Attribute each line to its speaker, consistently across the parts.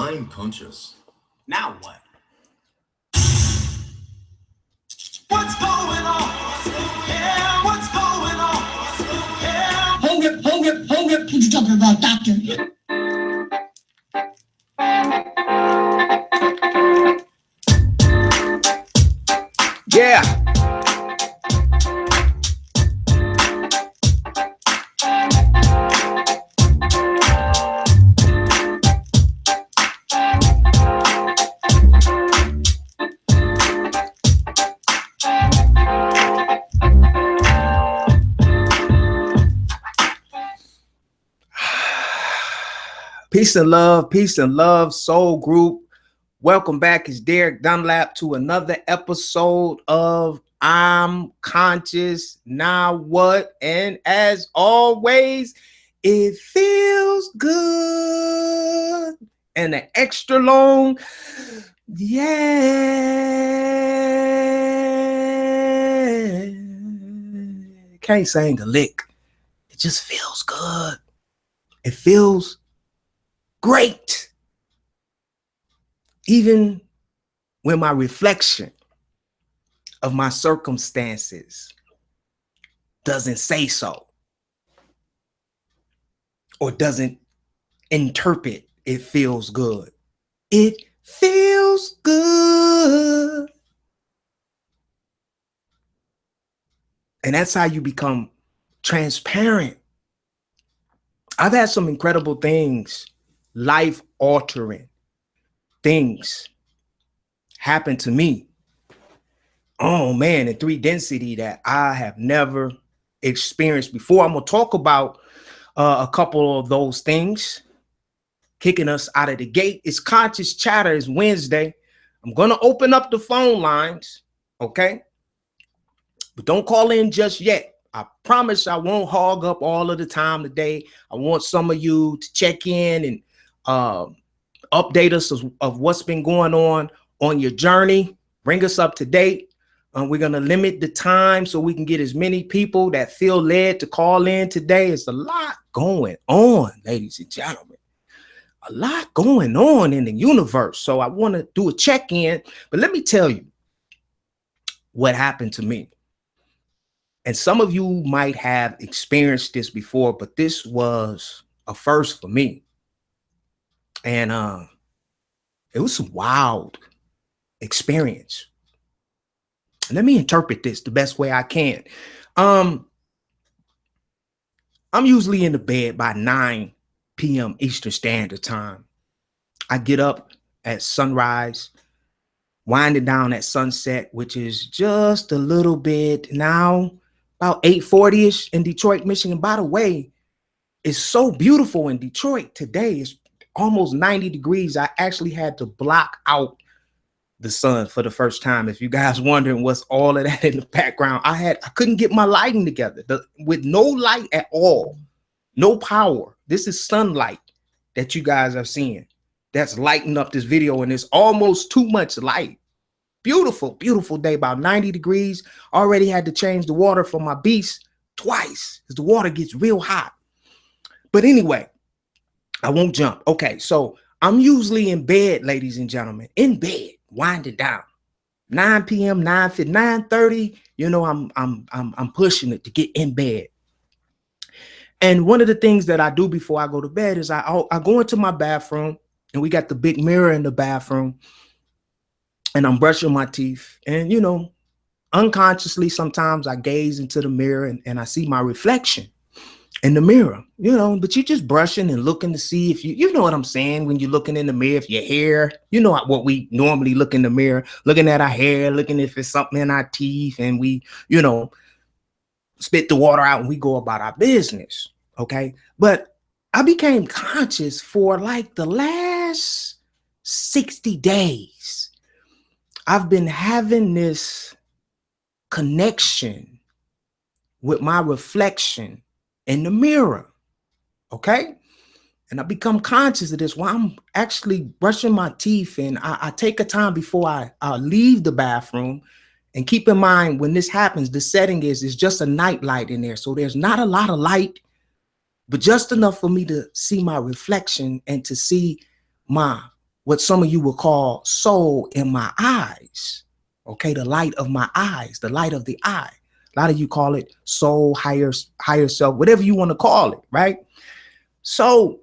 Speaker 1: IMConscious.
Speaker 2: Now what?
Speaker 3: What's going on? Yeah, what's going on? Yeah.
Speaker 4: Hold it. What you talking about, doctor?
Speaker 5: Yeah. Peace and love, soul group. Welcome back. It's Derek Dunlap to another episode of I'm Conscious. Now what? And as always, it feels good. And an extra long, yeah. Can't sing a lick. It just feels good. It feels great. Even when my reflection of my circumstances doesn't say so or doesn't interpret it feels good. It feels good. And that's how you become transparent. I've had some incredible things, life-altering things happen to me. Oh man, in 3 density that I have never experienced before. I'm gonna talk about a couple of those things. Kicking us out of the gate. It's Conscious Chatter. It's Wednesday. I'm gonna open up the phone lines, okay? But don't call in just yet. I promise I won't hog up all of the time today. I want some of you to check in and update us of what's been going on your journey. Bring us up to date. We're going to limit the time so we can get as many people that feel led to call in today. It's a lot going on, ladies and gentlemen. A lot going on in the universe. So I want to do a check-in, but let me tell you what happened to me. And some of you might have experienced this before, but this was a first for me. And it was some wild experience. Let me interpret this the best way I can. I'm usually in the bed by 9 p.m. Eastern Standard Time. I get up at sunrise, winding down at sunset, which is just a little bit now, about 8:40-ish in Detroit, Michigan. By the way, it's so beautiful in Detroit today. It's almost 90 degrees. I actually had to block out the sun for the first time. If you guys wondering what's all of that in the background, I couldn't get my lighting together with no light at all, no power. This is sunlight that you guys are seeing that's lighting up this video, and it's almost too much light. Beautiful, beautiful day, about 90 degrees. Already had to change the water for my beast twice because the water gets real hot. But anyway, I won't jump. Okay, so I'm usually in bed, ladies and gentlemen, in bed, winding down. 9 p.m., 9:30. You know, I'm pushing it to get in bed. And one of the things that I do before I go to bed is I go into my bathroom, and we got the big mirror in the bathroom, and I'm brushing my teeth. And, you know, unconsciously, sometimes I gaze into the mirror and I see my reflection in the mirror, you know, but you're just brushing and looking to see if you know what I'm saying when you're looking in the mirror, if your hair, you know what we normally look in the mirror, looking at our hair, looking if it's something in our teeth, and we, you know, spit the water out and we go about our business. Okay. But I became conscious for like the last 60 days. I've been having this connection with my reflection in the mirror. Okay. And I become conscious of this while I'm actually brushing my teeth, and I take a time before I leave the bathroom. And keep in mind, when this happens, the setting is just a night light in there. So there's not a lot of light, but just enough for me to see my reflection and to see my what some of you would call soul in my eyes. Okay, the light of my eyes, the light of the eye. A lot of you call it soul, higher self, whatever you want to call it, right? So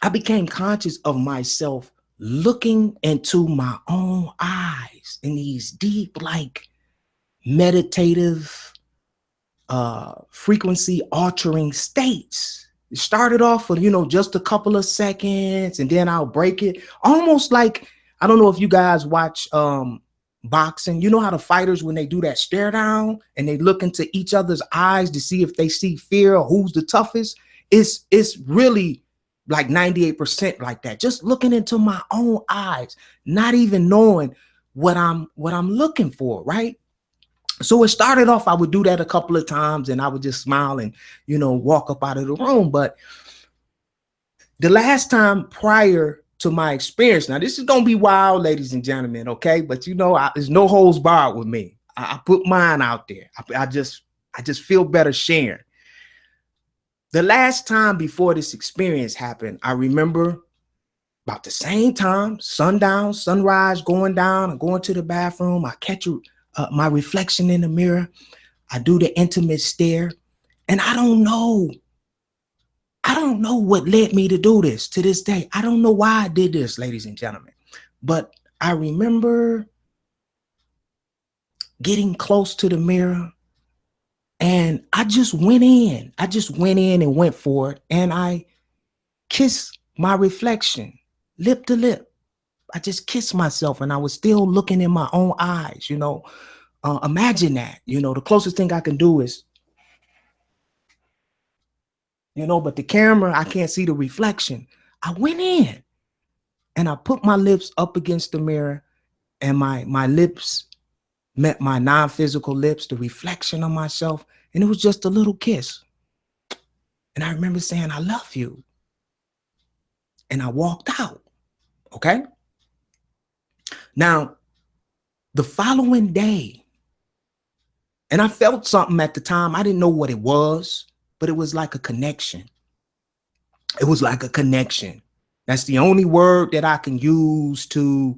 Speaker 5: I became conscious of myself looking into my own eyes in these deep, like meditative, frequency altering states. It started off with, just a couple of seconds, and then I'll break it. Almost like, I don't know if you guys watch boxing. You know how the fighters, when they do that stare down and they look into each other's eyes to see if they see fear or who's the toughest? It's really like 98% like that. Just looking into my own eyes, not even knowing what I'm looking for, right? So it started off, I would do that a couple of times and I would just smile and, walk up out of the room. But the last time prior to my experience, now this is going to be wild, ladies and gentlemen, okay? But there's no holds barred with me. I put mine out there. I just feel better sharing. The last time before this experience happened, I remember about the same time, sundown, sunrise, going down, I'm going to the bathroom. I catch my reflection in the mirror. I do the intimate stare, and I don't know what led me to do this to this day. I don't know why I did this, ladies and gentlemen, but I remember getting close to the mirror and I just went in. And went for it, and I kissed my reflection, lip to lip. I just kissed myself, and I was still looking in my own eyes, imagine that, the closest thing I can do is, but the camera, I can't see the reflection. I went in and I put my lips up against the mirror, and my lips met my non-physical lips, the reflection of myself. And it was just a little kiss. And I remember saying, I love you. And I walked out. Okay. Now, the following day, and I felt something at the time. I didn't know what it was, but it was like a connection. It was like a connection. That's the only word that I can use to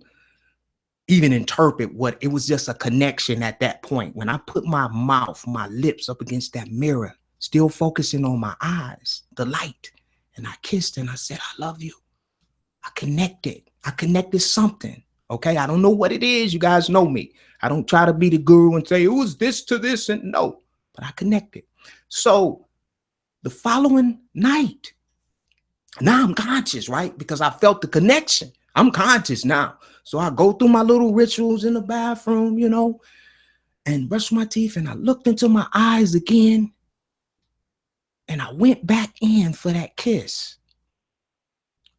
Speaker 5: even interpret what it was. Just a connection at that point. When I put my mouth, my lips up against that mirror, still focusing on my eyes, the light, and I kissed and I said, I love you. I connected something. Okay. I don't know what it is. You guys know me. I don't try to be the guru and say, it was this to this, and no, but I connected. So the following night, now I'm conscious, right? Because I felt the connection. I'm conscious now. So I go through my little rituals in the bathroom, and brush my teeth, and I looked into my eyes again, and I went back in for that kiss.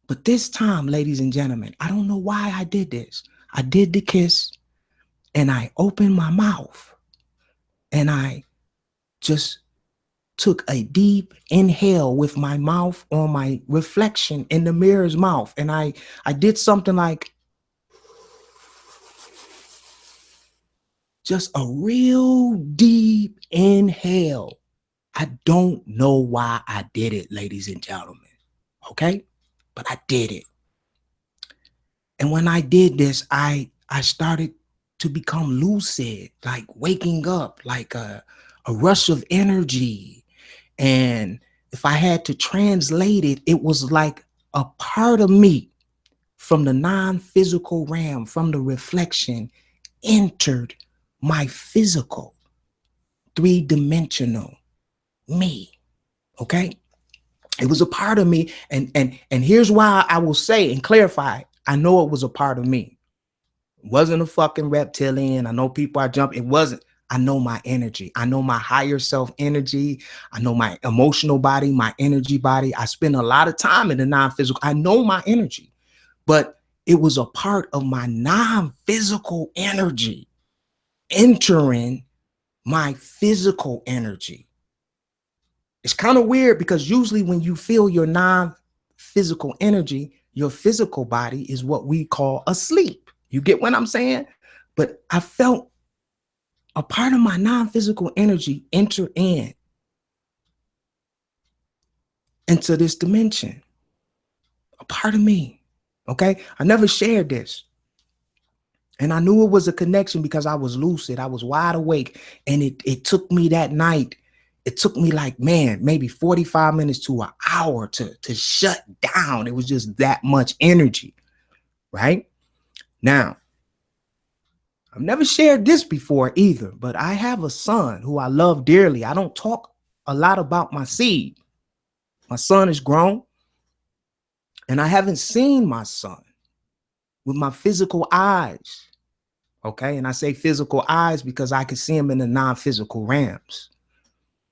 Speaker 5: But this time, ladies and gentlemen, I don't know why I did this. I did the kiss, and I opened my mouth, and I just took a deep inhale with my mouth on my reflection in the mirror's mouth. And I did something like just a real deep inhale. I don't know why I did it, ladies and gentlemen. Okay? But I did it. And when I did this, I started to become lucid, like waking up, like a rush of energy. And if I had to translate it, it was like a part of me from the non-physical realm, from the reflection, entered my physical, three-dimensional me. Okay? It was a part of me. And here's why I will say and clarify, I know it was a part of me. It wasn't a fucking reptilian. I know people are jumping. It wasn't. I know my energy. I know my higher self energy. I know my emotional body, my energy body. I spend a lot of time in the non-physical. I know my energy, but it was a part of my non-physical energy entering my physical energy. It's kind of weird because usually when you feel your non-physical energy, your physical body is what we call asleep. You get what I'm saying? But I felt a part of my non-physical energy enter into this dimension. A part of me. Okay. I never shared this. And I knew it was a connection because I was lucid. I was wide awake. And it took me that night. It took me like, man, maybe 45 minutes to an hour to shut down. It was just that much energy. Right now, I've never shared this before either, but I have a son who I love dearly. I don't talk a lot about my seed. My son is grown, and I haven't seen my son with my physical eyes. Okay. And I say physical eyes because I can see him in the non-physical realms.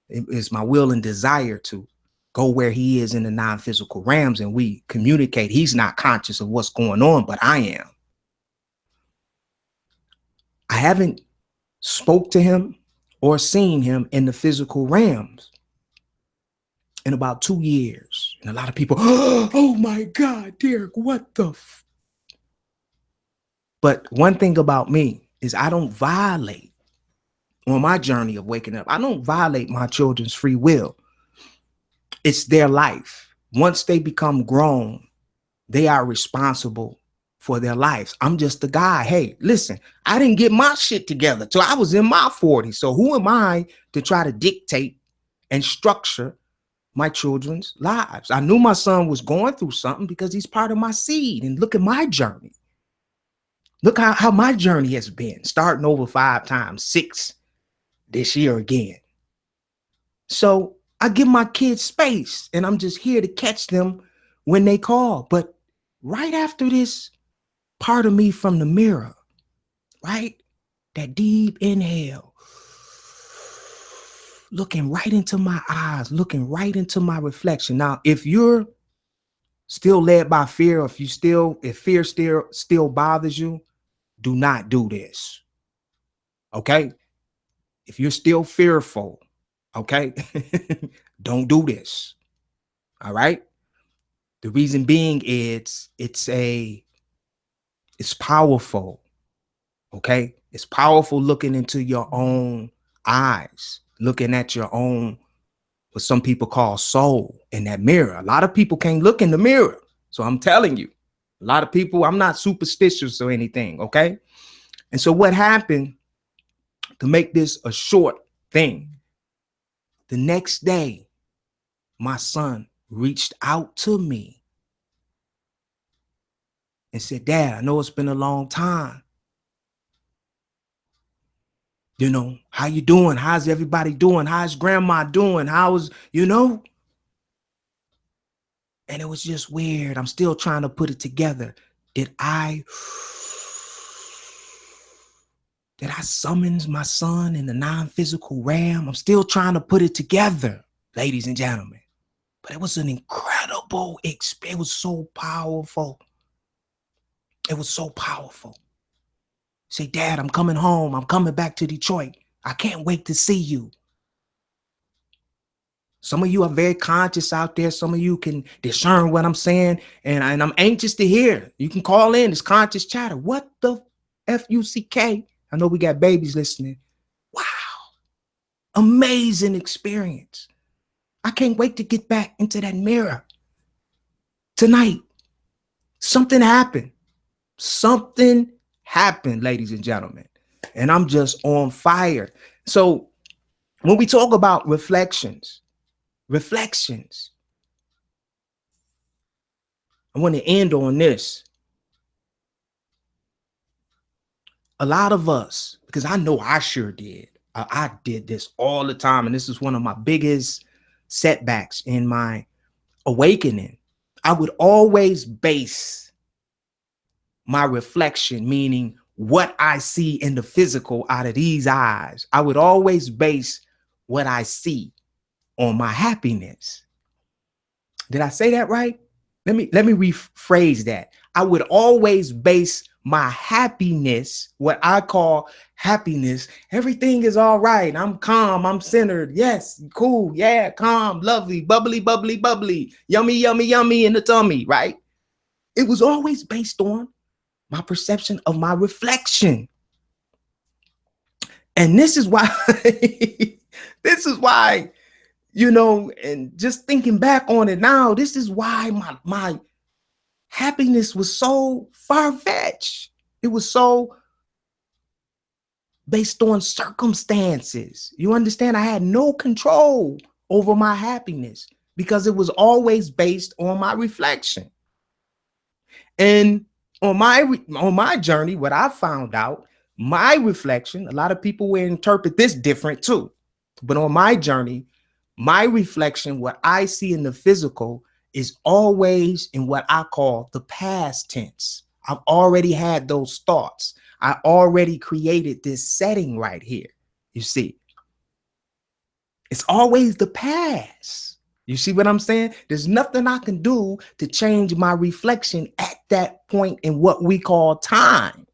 Speaker 5: It is my will and desire to go where he is in the non-physical realms, and we communicate. He's not conscious of what's going on, but I am. I haven't spoke to him or seen him in the physical realms in about 2 years. And a lot of people, oh my God, Derek, what the But one thing about me is I don't violate on my journey of waking up. I don't violate my children's free will. It's their life. Once they become grown, they are responsible for their lives. I'm just the guy. Hey, listen, I didn't get my shit together till I was in my 40s. So who am I to try to dictate and structure my children's lives? I knew my son was going through something because he's part of my seed. And look at my journey. Look how my journey has been, starting over 5 times, 6 this year again. So I give my kids space, and I'm just here to catch them when they call. But right after this part of me from the mirror, right? That deep inhale, looking right into my eyes, looking right into my reflection. Now, if you're still led by fear, or if fear still bothers you, do not do this. Okay? If you're still fearful, okay, don't do this. All right. The reason being it's powerful. Okay. It's powerful looking into your own eyes, looking at your own, what some people call soul, in that mirror. A lot of people can't look in the mirror. So I'm telling you, a lot of people, I'm not superstitious or anything. Okay. And so what happened, to make this a short thing, the next day, my son reached out to me and said, Dad, I know it's been a long time. You know, how you doing? How's everybody doing? How's grandma doing? And it was just weird. I'm still trying to put it together. Did I summons my son in the non-physical realm? I'm still trying to put it together, ladies and gentlemen. But it was an incredible experience. It was so powerful. It was so powerful. Say, Dad, I'm coming home. I'm coming back to Detroit. I can't wait to see you. Some of you are very conscious out there. Some of you can discern what I'm saying. And I'm anxious to hear. You can call in. It's conscious chatter. What the F-U-C-K? I know we got babies listening. Wow. Amazing experience. I can't wait to get back into that mirror tonight. Something happened. Something happened, ladies and gentlemen. And I'm just on fire. So when we talk about reflections, I want to end on this. A lot of us, because I know I sure did. I did this all the time. And this is one of my biggest setbacks in my awakening. I would always base my reflection, meaning what I see in the physical out of these eyes. I would always base what I see on my happiness. Did I say that right? Let me rephrase that. I would always base my happiness, what I call happiness. Everything is all right. I'm calm. I'm centered. Yes. Cool. Yeah. Calm. Lovely. Bubbly, bubbly, bubbly. Yummy, yummy, yummy in the tummy. Right. It was always based on my perception of my reflection. And this is why, and just thinking back on it now, this is why my happiness was so far-fetched. It was so based on circumstances. You understand? I had no control over my happiness because it was always based on my reflection. And on my journey, what I found out, my reflection, a lot of people will interpret this different too. But on my journey, my reflection, what I see in the physical is always in what I call the past tense. I've already had those thoughts. I already created this setting right here. You see, it's always the past. You see what I'm saying? There's nothing I can do to change my reflection at that point in what we call time.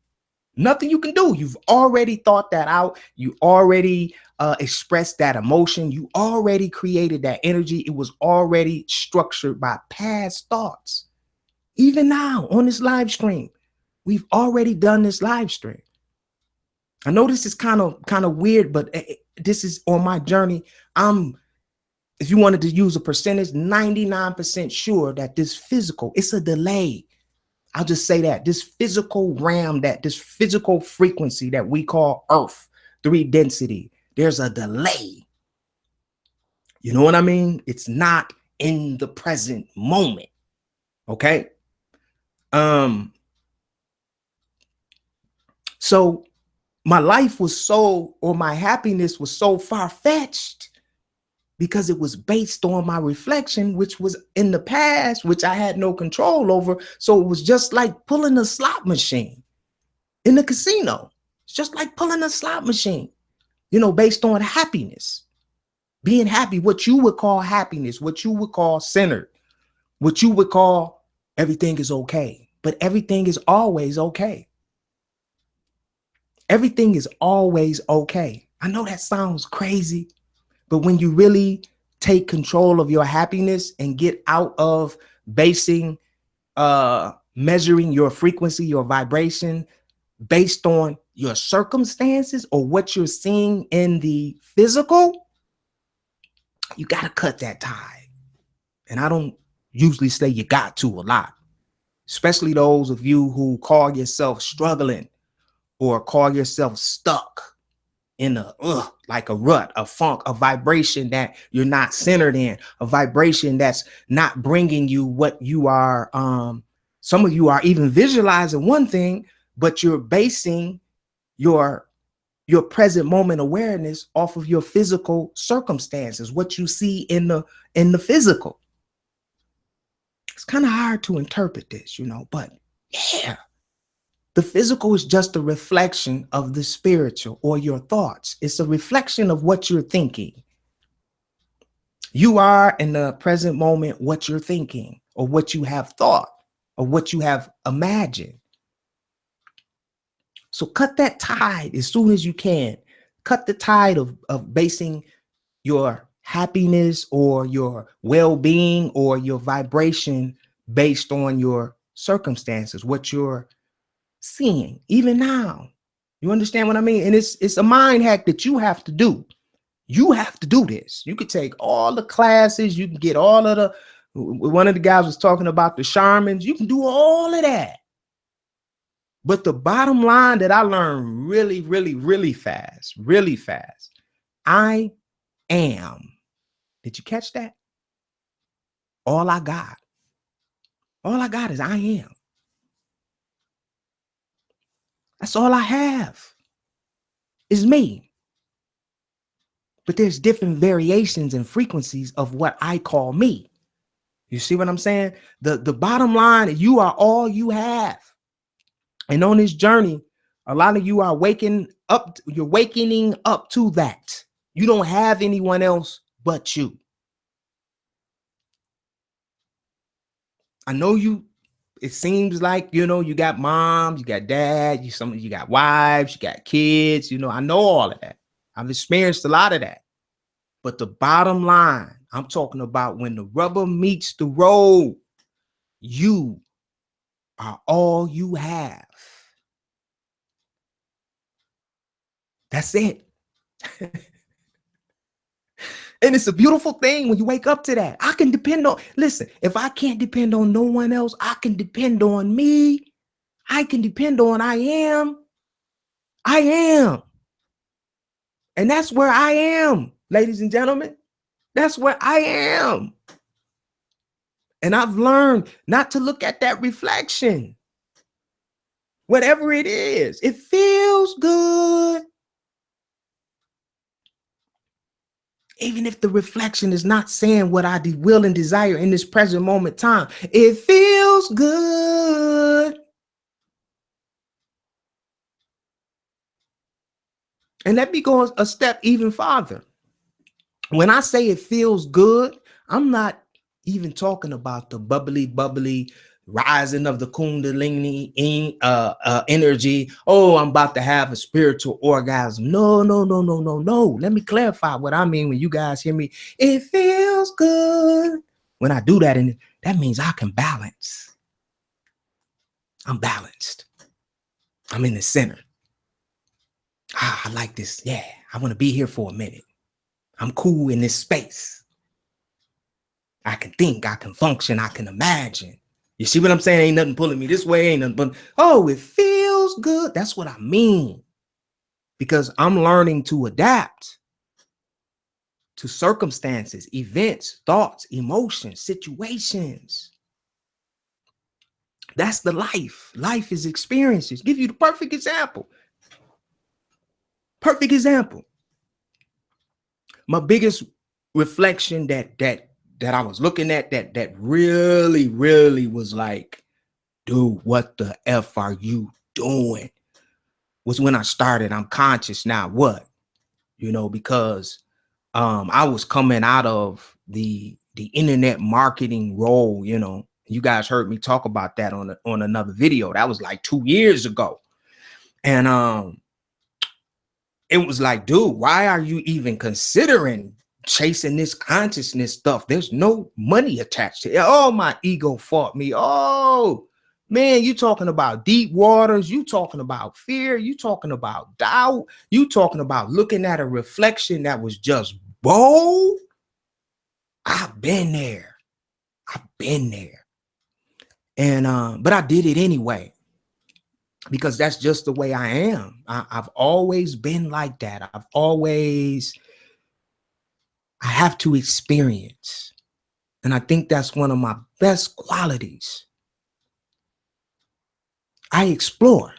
Speaker 5: Nothing you can do. You've already thought that out. You already expressed that emotion. You already created that energy. It was already structured by past thoughts. Even now on this live stream, we've already done this live stream. I know this is kind of weird, but this is on my journey. If you wanted to use a percentage, 99% sure that this physical, it's a delay. I'll just say that this physical realm, that this physical frequency that we call Earth, 3 density, there's a delay. You know what I mean? It's not in the present moment. Okay. So my life was so, or my happiness was so far-fetched because it was based on my reflection, which was in the past, which I had no control over. So it was just like pulling a slot machine in the casino. It's just like pulling a slot machine, you know, based on happiness, being happy, what you would call happiness, what you would call centered, what you would call everything is okay. But everything is always okay. Everything is always okay. I know that sounds crazy, but when you really take control of your happiness and get out of basing, measuring your frequency, your vibration based on your circumstances or what you're seeing in the physical, you got to cut that tie. And I don't usually say you got to a lot, especially those of you who call yourself struggling or call yourself stuck in a like a rut, a funk, a vibration that you're not centered in, a vibration that's not bringing you what you are. Some of you are even visualizing one thing, but you're basing your present moment awareness off of your physical circumstances, what you see in the physical. It's kind of hard to interpret this, you know, but yeah. The physical is just a reflection of the spiritual or your thoughts. It's a reflection of what you're thinking. You are in the present moment what you're thinking or what you have thought or what you have imagined. So cut that tide as soon as you can. Cut the tide of basing your happiness or your well-being or your vibration based on your circumstances, what you're seeing even now. You understand what I mean? And it's a mind hack that you have to do. You have to do this. You could take all the classes, you can get all of the, one of the guys was talking about the shamans, you can do all of that. But the bottom line that I learned really fast, I am. Did you catch that? All I got is I am. That's all I have is me. But there's different variations and frequencies of what I call me. You see what I'm saying? The bottom line, you are all you have. And on this journey, a lot of you are waking up. You're wakening up to that. You don't have anyone else but you. I know you. It seems like, you know, you got moms, you got dad, you got wives, you got kids. You know, I know all of that. I've experienced a lot of that. But the bottom line, I'm talking about when the rubber meets the road, you are all you have. That's it. And it's a beautiful thing when you wake up to that. I can depend on, listen, if I can't depend on no one else, I can depend on me. I can depend on I am. I am. And that's where I am, ladies and gentlemen. That's where I am. And I've learned not to look at that reflection. Whatever it is, it feels good. Even if the reflection is not saying what I will and desire in this present moment time, it feels good. And let me go a step even farther. When I say it feels good, I'm not even talking about the bubbly rising of the kundalini energy. Oh, I'm about to have a spiritual orgasm. No. Let me clarify what I mean when you guys hear me. It feels good. When I do that, and that means I can balance. I'm balanced. I'm in the center. I like this. Yeah, I want to be here for a minute. I'm cool in this space. I can think, I can function, I can imagine. You see what I'm saying? Ain't nothing pulling me this way, ain't nothing but, oh, it feels good. That's what I mean. Because I'm learning to adapt to circumstances, events, thoughts, emotions, situations. That's the life. Life is experiences. Give you the perfect example. Perfect example. My biggest reflection that I was looking at that really was like, dude, what the F are you doing? Was when I started IMConscious. Now what? Because I was coming out of the internet marketing role. You guys heard me talk about that on another video. That was like 2 years ago. And it was like, dude, why are you even considering chasing this consciousness stuff? There's no money attached to it. Oh, my ego fought me. Oh, man, you talking about deep waters. You talking about fear. You talking about doubt. You talking about looking at a reflection that was just bold. I've been there. And but I did it anyway, because that's just the way I am. I've always been like that. I have to experience. And I think that's one of my best qualities. I explore.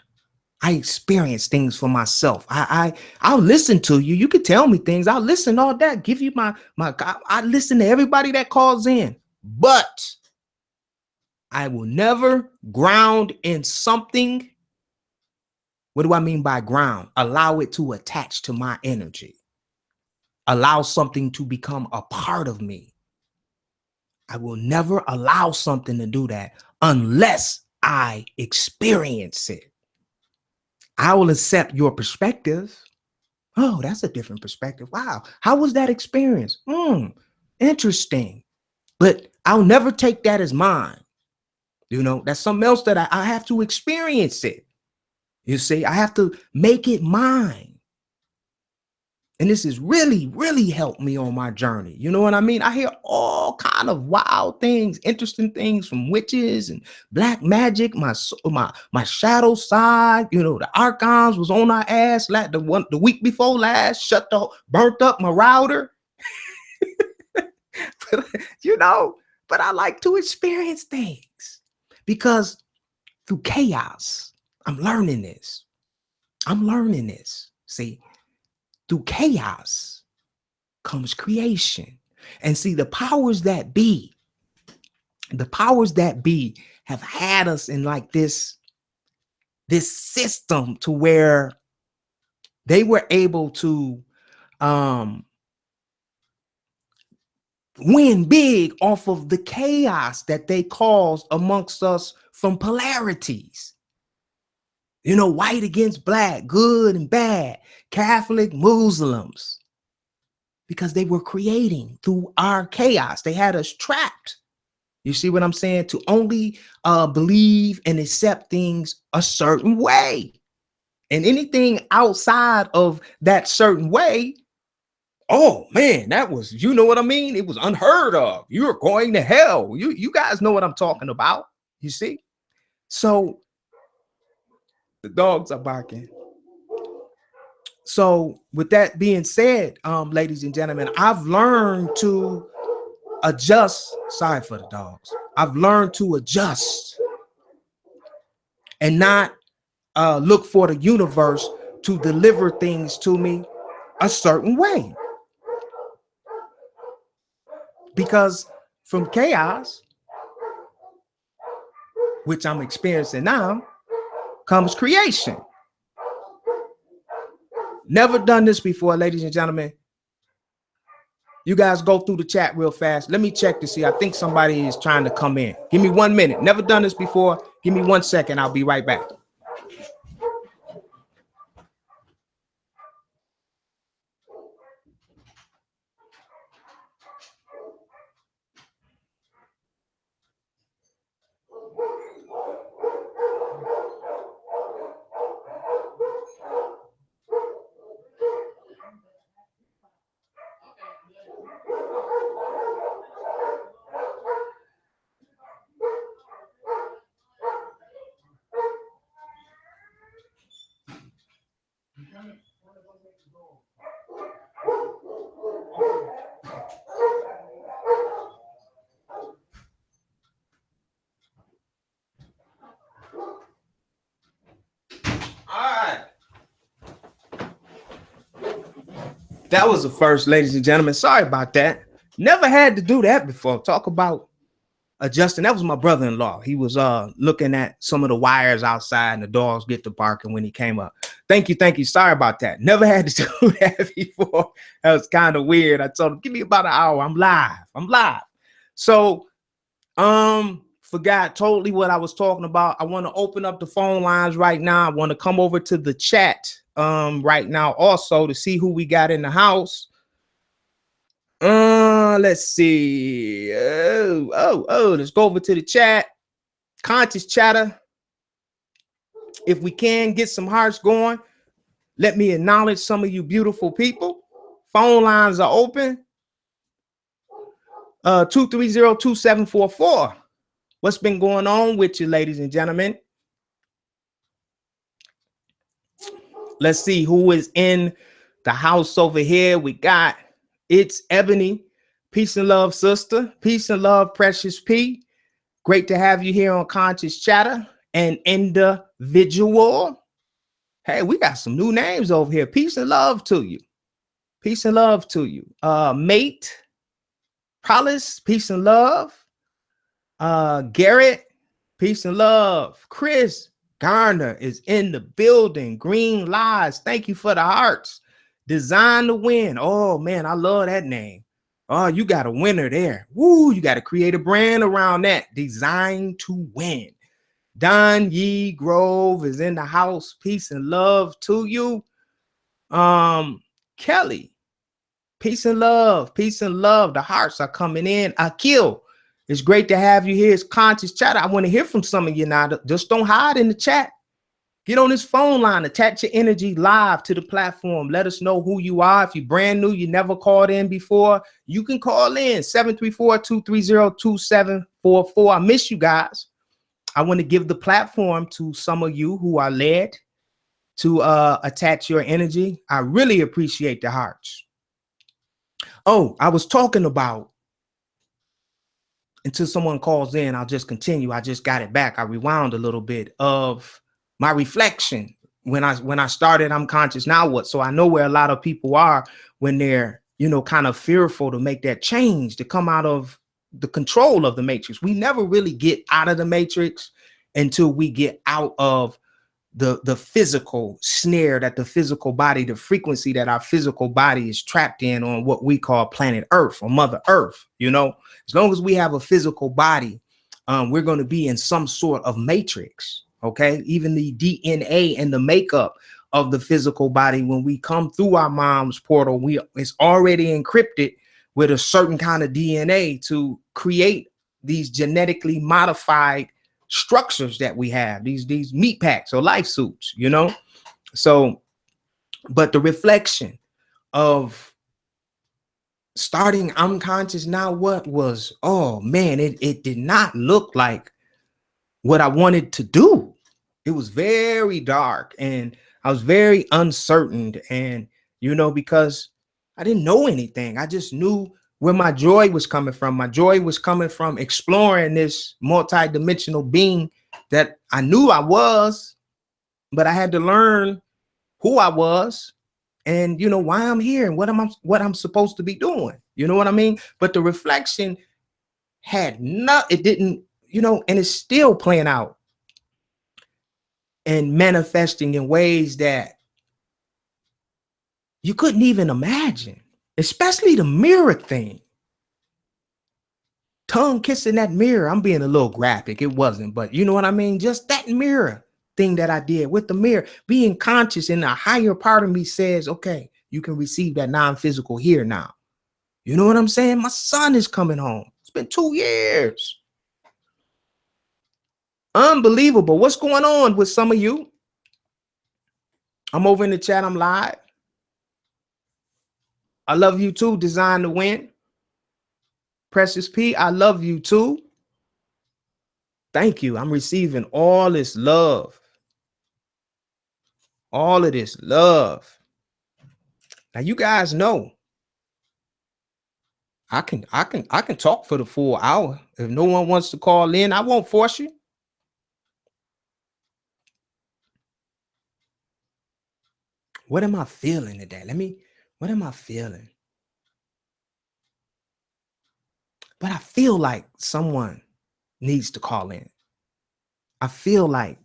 Speaker 5: I experience things for myself. I'll listen to you. You can tell me things. I'll listen all that. Give you I listen to everybody that calls in. But I will never ground in something. What do I mean by ground? Allow it to attach to my energy. Allow something to become a part of me. I will never allow something to do that unless I experience it. I will accept your perspective. Oh, that's a different perspective. Wow. How was that experience? Interesting. But I'll never take that as mine. That's something else that I have to experience it. You see, I have to make it mine. And this has really helped me on my journey. You know what I mean? I hear all kind of wild things, interesting things from witches and black magic, my shadow side. The archons was on our ass like the week before last, burnt up my router. But I like to experience things because through chaos, I'm learning this. See, through chaos comes creation. And see, the powers that be have had us in like this system to where they were able to win big off of the chaos that they caused amongst us from polarities. White against black, good and bad, Catholic, Muslims, because they were creating through our chaos. They had us trapped. You see what I'm saying? To only believe and accept things a certain way. And anything outside of that certain way Oh man, that was, you know what I mean? It was unheard of. You're going to hell. You guys know what I'm talking about. You see? So the dogs are barking. So with that being said, ladies and gentlemen, I've learned to adjust. Sorry for the dogs. I've learned to adjust and not look for the universe to deliver things to me a certain way. Because from chaos, which I'm experiencing now, comes creation. Never done this before, ladies and gentlemen. You guys go through the chat real fast. Let me check to see. I think somebody is trying to come in. Give me 1 minute. Never done this before. Give me 1 second. I'll be right back. That was the first, ladies and gentlemen. Sorry about that. Never had to do that before. Talk about adjusting. That was my brother-in-law. He was looking at some of the wires outside and the dogs get to barking when he came up. Thank you. Sorry about that. Never had to do that before. That was kind of weird. I told him, give me about an hour. I'm live. So forgot totally what I was talking about. I want to open up the phone lines right now. I want to come over to the chat right now also to see who we got in the house. Let's see. Let's go over to the chat. Conscious chatter. If we can get some hearts going, let me acknowledge some of you beautiful people. Phone lines are open. 230-2744. What's been going on with you, ladies and gentlemen? Let's see who is in the house over here. We got, it's Ebony. Peace and love, sister. Peace and love, Precious P. Great to have you here on Conscious Chatter. And Individual. Hey, we got some new names over here. Peace and love to you. Peace and love to you. Mate. Prowess. Peace and love. Garrett. Peace and love. Chris Garner is in the building. Green Lies. Thank you for the hearts. Design to Win. Oh, man, I love that name. Oh, you got a winner there. Woo, you got to create a brand around that. Design to Win. Don Yee Grove is in the house. Peace and love to you. Kelly. Peace and love. Peace and love. The hearts are coming in. Akil. It's great to have you here. It's Conscious Chatter. I want to hear from some of you now. Just don't hide in the chat. Get on this phone line. Attach your energy live to the platform. Let us know who you are. If you're brand new, you never called in before, you can call in 734-230-2744. I miss you guys. I want to give the platform to some of you who are led to attach your energy. I really appreciate the hearts. Oh, I was talking about, until someone calls in, I'll just continue. I just got it back. I rewound a little bit of my reflection when I started I'm Conscious Now What. So I know where a lot of people are when they're, kind of fearful to make that change, to come out of the control of the matrix. We never really get out of the matrix until we get out of the physical snare that the physical body, the frequency that our physical body is trapped in on what we call planet Earth or Mother Earth. As long as we have a physical body, we're going to be in some sort of matrix. Okay. Even the DNA and the makeup of the physical body, when we come through our mom's portal, it's already encrypted with a certain kind of DNA to create these genetically modified structures that we have, these meat packs or life suits, So, but the reflection of starting I'm Conscious Now What was, oh man, it did not look like what I wanted to do. It was very dark and I was very uncertain. And, because I didn't know anything, I just knew where my joy was coming from. My joy was coming from exploring this multi-dimensional being that I knew I was, but I had to learn who I was and why I'm here and what I'm supposed to be doing. You know what I mean? But the reflection it didn't, and it's still playing out and manifesting in ways that you couldn't even imagine, especially the mirror thing. Tongue kissing that mirror. I'm being a little graphic. It wasn't, but you know what I mean? Just that mirror thing that I did with the mirror, being conscious, and a higher part of me says, okay, you can receive that non-physical here now. You know what I'm saying? My son is coming home. It's been 2 years. Unbelievable. What's going on with some of you? I'm over in the chat. I'm live. I love you too. Design to Win. Precious P, I love you too. Thank you. I'm receiving all this love. All of this love. Now you guys know I can talk for the full hour. If no one wants to call in, I won't force you. What am I feeling today? What am I feeling? But I feel like someone needs to call in. I feel like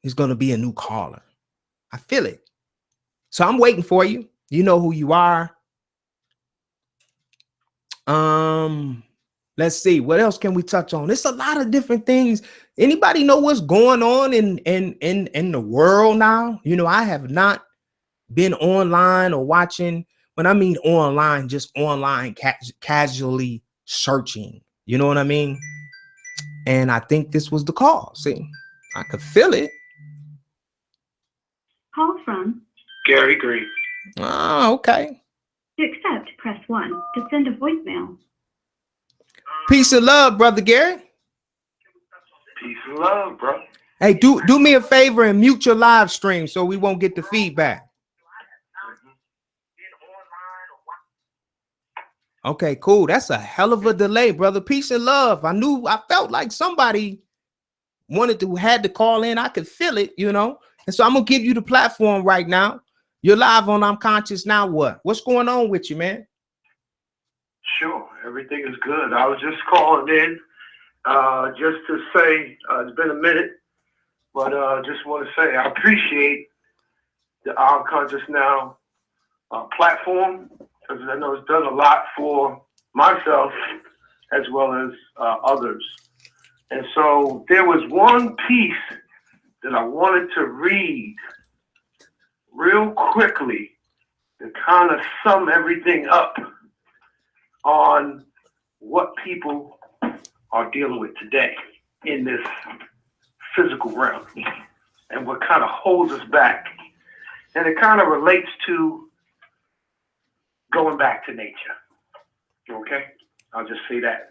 Speaker 5: there's going to be a new caller. I feel it. So I'm waiting for you. You know who you are. Let's see, what else can we touch on? It's a lot of different things. Anybody know what's going on in the world now? I have not been online or watching. When I mean online, just online, casually searching. You know what I mean? And I think this was the call. See, I could feel it.
Speaker 1: Call from
Speaker 3: Gary Green.
Speaker 5: Oh, okay.
Speaker 1: To accept, press 1. To send a voicemail.
Speaker 5: Peace and love, brother Gary.
Speaker 3: Peace and love, bro.
Speaker 5: Hey, do me a favor and mute your live stream so we won't get the feedback. Okay, cool. That's a hell of a delay, brother. Peace and love. I felt like somebody had to call in. I could feel it, And so I'm gonna give you the platform right now. You're live on I'm Conscious Now What? What's going on with you, man?
Speaker 3: Sure, everything is good. I was just calling in just to say it's been a minute, but just want to say I appreciate the I'm Conscious Now platform, because I know it's done a lot for myself as well as others. And so there was one piece that I wanted to read real quickly to kind of sum everything up on what people are dealing with today in this physical realm and what kind of holds us back. And it kind of relates to going back to nature. Okay? I'll just say that.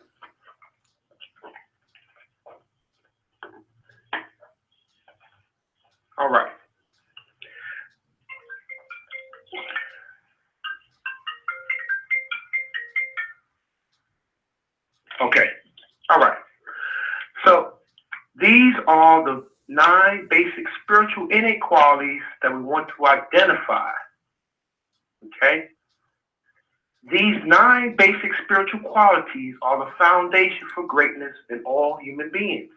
Speaker 3: All right. Okay. All right. So these are the 9 basic spiritual inequalities that we want to identify. Okay? These 9 basic spiritual qualities are the foundation for greatness in all human beings.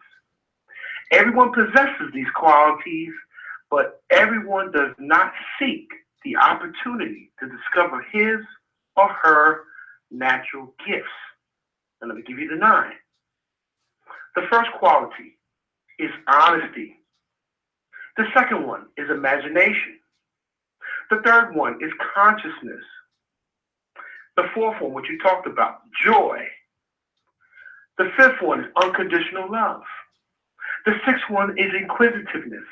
Speaker 3: Everyone possesses these qualities, but everyone does not seek the opportunity to discover his or her natural gifts. And let me give you the 9. The first quality is honesty. The second one is imagination. The third one is consciousness. The fourth one, which you talked about, joy. The fifth one is unconditional love. The sixth one is inquisitiveness.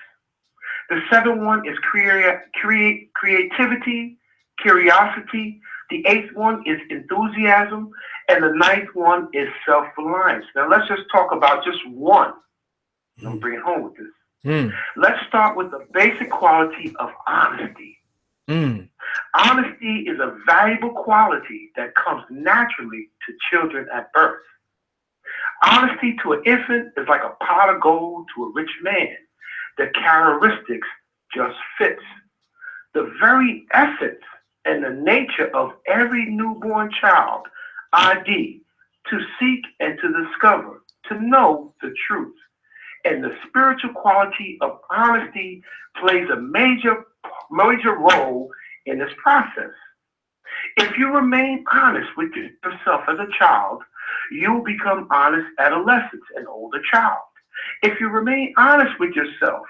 Speaker 3: The seventh one is creativity, curiosity, The 8th one is enthusiasm. And the 9th one is self-reliance. Now, let's just talk about just one. Let me bring it home with this. Let's start with the basic quality of honesty. Honesty is a valuable quality that comes naturally to children at birth. Honesty to an infant is like a pot of gold to a rich man. The characteristics just fits. The very essence and the nature of every newborn child, ID, to seek and to discover, to know the truth. And the spiritual quality of honesty plays a major role in this process. If you remain honest with yourself as a child, you will become honest adolescent and older child. If you remain honest with yourself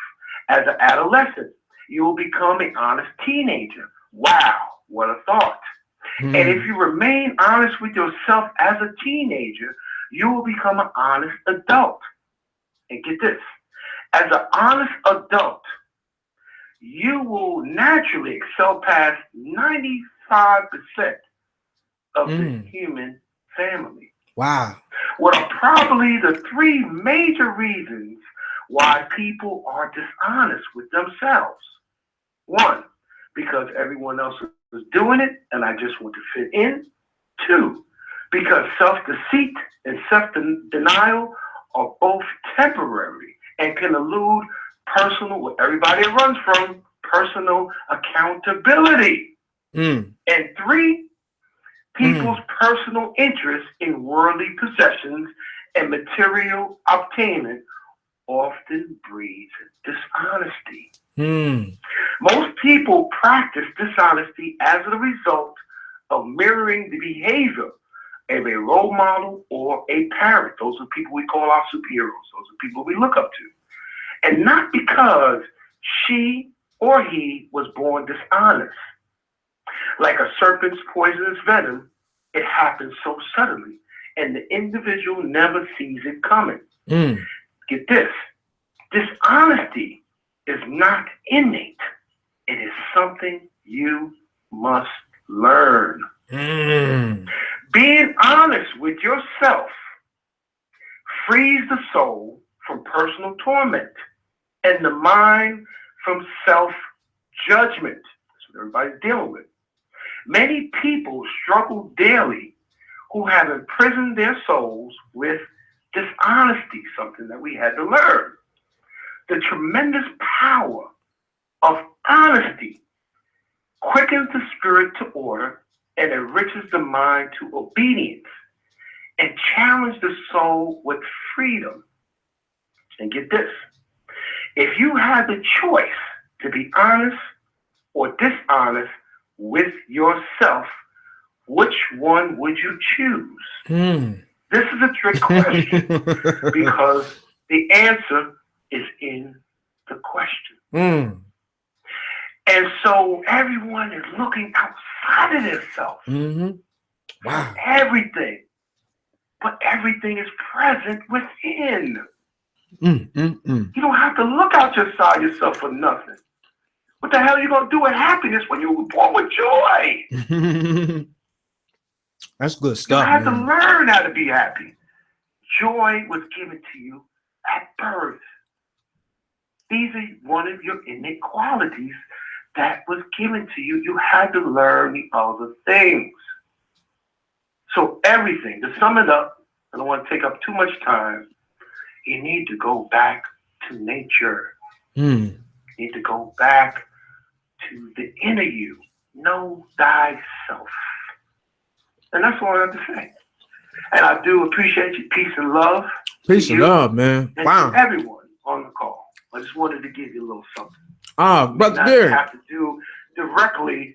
Speaker 3: as an adolescent, you will become an honest teenager. Wow, what a thought. And if you remain honest with yourself as a teenager, you will become an honest adult. And get this, as an honest adult, you will naturally excel past 95% of the human family.
Speaker 5: Wow.
Speaker 3: What are probably the 3 major reasons why people are dishonest with themselves. 1, because everyone else is doing it and I just want to fit in. 2, because self-deceit and self-denial are both temporary and can elude personal, what everybody runs from, personal accountability. And 3, people's personal interest in worldly possessions and material obtainment often breeds dishonesty. Most people practice dishonesty as a result of mirroring the behavior of a role model or a parent. Those are people we call our superheroes. Those are people we look up to. And not because she or he was born dishonest. Like a serpent's poisonous venom, it happens so suddenly, and the individual never sees it coming. Get this, dishonesty is not innate. It is something you must learn. Being honest with yourself frees the soul from personal torment and the mind from self-judgment. That's what everybody's dealing with. Many people struggle daily who have imprisoned their souls with dishonesty, something that we had to learn. The tremendous power of honesty quickens the spirit to order and enriches the mind to obedience and challenges the soul with freedom. And get this, if you had the choice to be honest or dishonest with yourself, which one would you choose? This is a trick question because the answer is in the question. And so everyone is looking outside of themselves.
Speaker 5: Wow.
Speaker 3: Everything. But everything is present within. You don't have to look outside yourself for nothing. What the hell are you going to do with happiness when you were born with joy?
Speaker 5: That's good stuff.
Speaker 3: You have to learn how to be happy. Joy was given to you at birth. These are one of your innate qualities that was given to you. You had to learn the other things. So everything, to sum it up, I don't want to take up too much time, you need to go back to nature. You need to go back to the inner you. Know thyself. And that's all I have to say. And I do appreciate you. Peace and love.
Speaker 5: Peace and love, man.
Speaker 3: And
Speaker 5: Wow.
Speaker 3: to everyone on the call. I just wanted to give you a little something.
Speaker 5: Brother
Speaker 3: Not
Speaker 5: Derek.
Speaker 3: have to do directly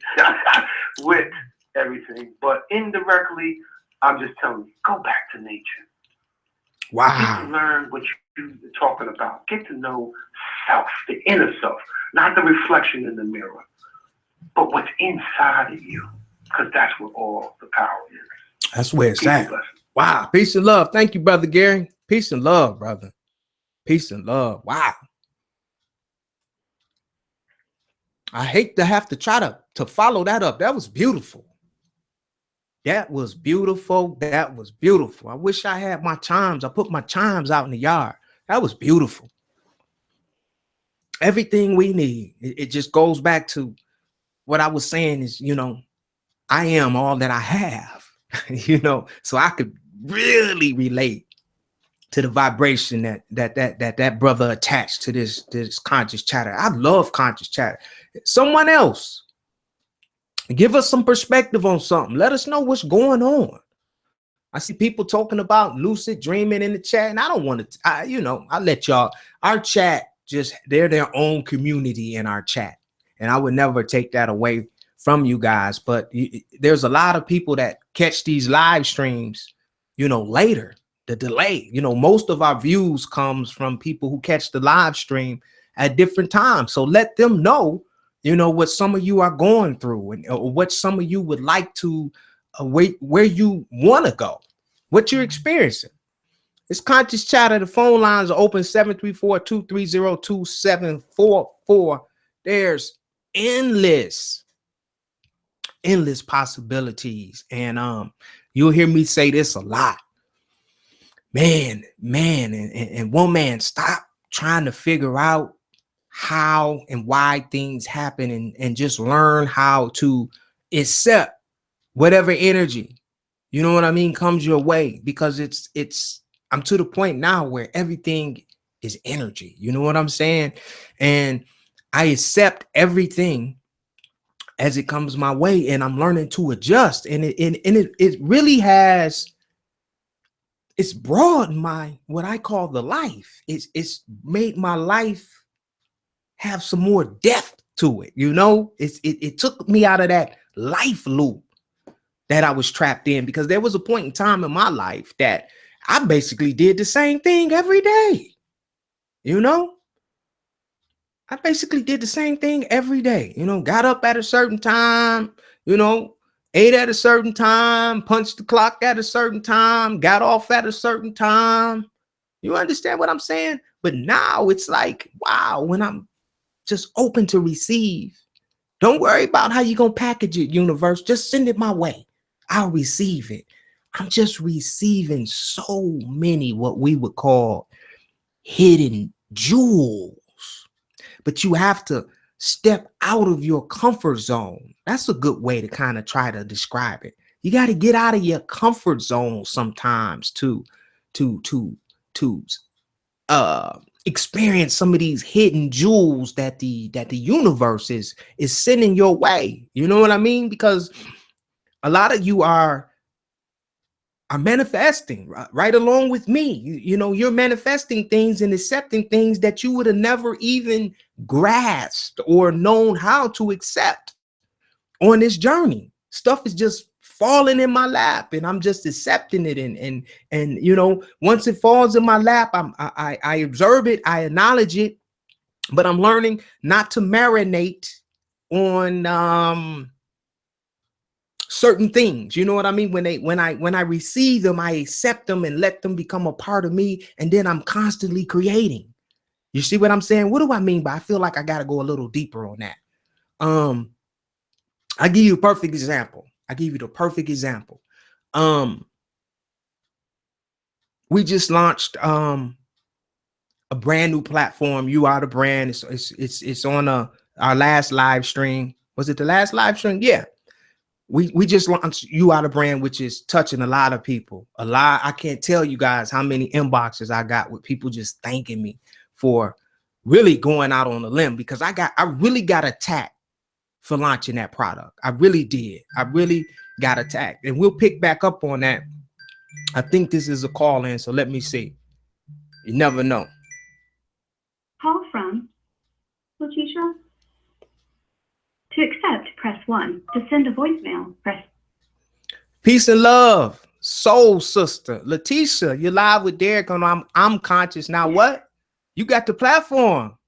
Speaker 3: with everything, but indirectly, I'm just telling you, go back to nature.
Speaker 5: Wow.
Speaker 3: Get to learn what you're talking about. Get to know self, the inner self, not the reflection in the mirror, but what's inside of you, because that's where all the power is.
Speaker 5: That's where it's
Speaker 3: Peace and
Speaker 5: at.
Speaker 3: blessings.
Speaker 5: Wow. Peace and love. Thank you, Brother Gary. Peace and love, brother. Peace and love. Wow. I hate to have to try to follow that up. That was beautiful. That was beautiful. That was beautiful. I wish I had my chimes. I put my chimes out in the yard. That was beautiful. Everything we need. It just goes back to what I was saying is, you know, I am all that I have, you know, so I could really relate to the vibration that brother attached to this conscious chatter. I love conscious chatter. Someone else, give us some perspective on something. Let us know what's going on. I see people talking about lucid dreaming in the chat, and I don't want to, you know, I let y'all, our chat, just they're their own community in our chat. And I would never take that away from you guys. But there's a lot of people that catch these live streams, you know, later, the delay, you know, most of our views comes from people who catch the live stream at different times. So let them know, you know, what some of you are going through and or what some of you would like to where you want to go, what you're experiencing. It's conscious chatter. The phone lines are open 734-230-2744. There's endless possibilities. And you'll hear me say this a lot. Man, and woman, stop trying to figure out how and why things happen and just learn how to accept whatever energy, you know what I mean, comes your way, because I'm to the point now where everything is energy. You know what I'm saying? And I accept everything as it comes my way, and I'm learning to adjust. And it really has, it's broadened my, what I call the life. It's made my life have some more depth to it. You know, it took me out of that life loop that I was trapped in, because there was a point in time in my life that I basically did the same thing every day. You know, I basically did the same thing every day. You know, got up at a certain time, you know, ate at a certain time, punched the clock at a certain time, got off at a certain time. You understand what I'm saying? But now it's like, wow, when I'm just open to receive, don't worry about how you're going to package it, universe. Just send it my way. I'll receive it. I'm just receiving so many what we would call hidden jewels. But you have to step out of your comfort zone. That's a good way to kind of try to describe it. You got to get out of your comfort zone sometimes to experience some of these hidden jewels that the universe is sending your way. You know what I mean? Because a lot of you are manifesting right along with me. You know, you're manifesting things and accepting things that you would have never even grasped or known how to accept on this journey. Stuff is just falling in my lap, and I'm just accepting it. And you know, once it falls in my lap, I observe it, I acknowledge it, but I'm learning not to marinate on certain things. You know what I mean? When I receive them, I accept them and let them become a part of me, and then I'm constantly creating. You see what I'm saying? What do I mean by, I feel like I got to go a little deeper on that. I give you a perfect example. We just launched a brand new platform. You Are the Brand. It's on our last live stream. Was it the last live stream? Yeah. We just launched You Are the Brand, which is touching a lot of people. A lot. I can't tell you guys how many inboxes I got with people just thanking me for really going out on a limb, because I really got attacked for launching that product. I really did. I really got attacked, and we'll pick back up on that. I think this is a call in, so let me see. You never know.
Speaker 1: Call from Letitia. To accept, press 1. To send a voicemail, press.
Speaker 5: Peace and love, soul sister Letitia. You're live with Derek on I'm Conscious. Now what? You got the platform,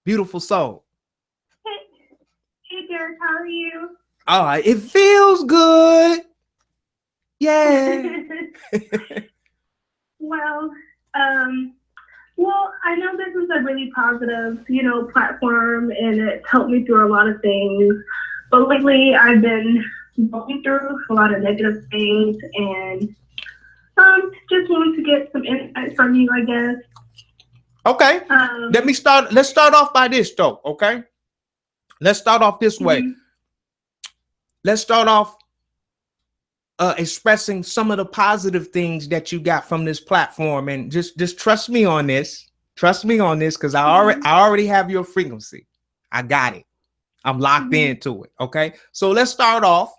Speaker 5: beautiful soul.
Speaker 1: Hey Derek, how are you?
Speaker 5: Oh, it feels good. Yeah.
Speaker 1: Well, I know this is a really positive, platform, and it's helped me through a lot of things. But lately, I've been going through a lot of negative things, and just wanted to get some insight from you, I guess.
Speaker 5: Okay. Let's start off by this though. Okay. Let's start off this way. Let's start off expressing some of the positive things that you got from this platform, and just trust me on this. Trust me on this, because I already have your frequency. I got it. I'm locked into it. Okay. So let's start off.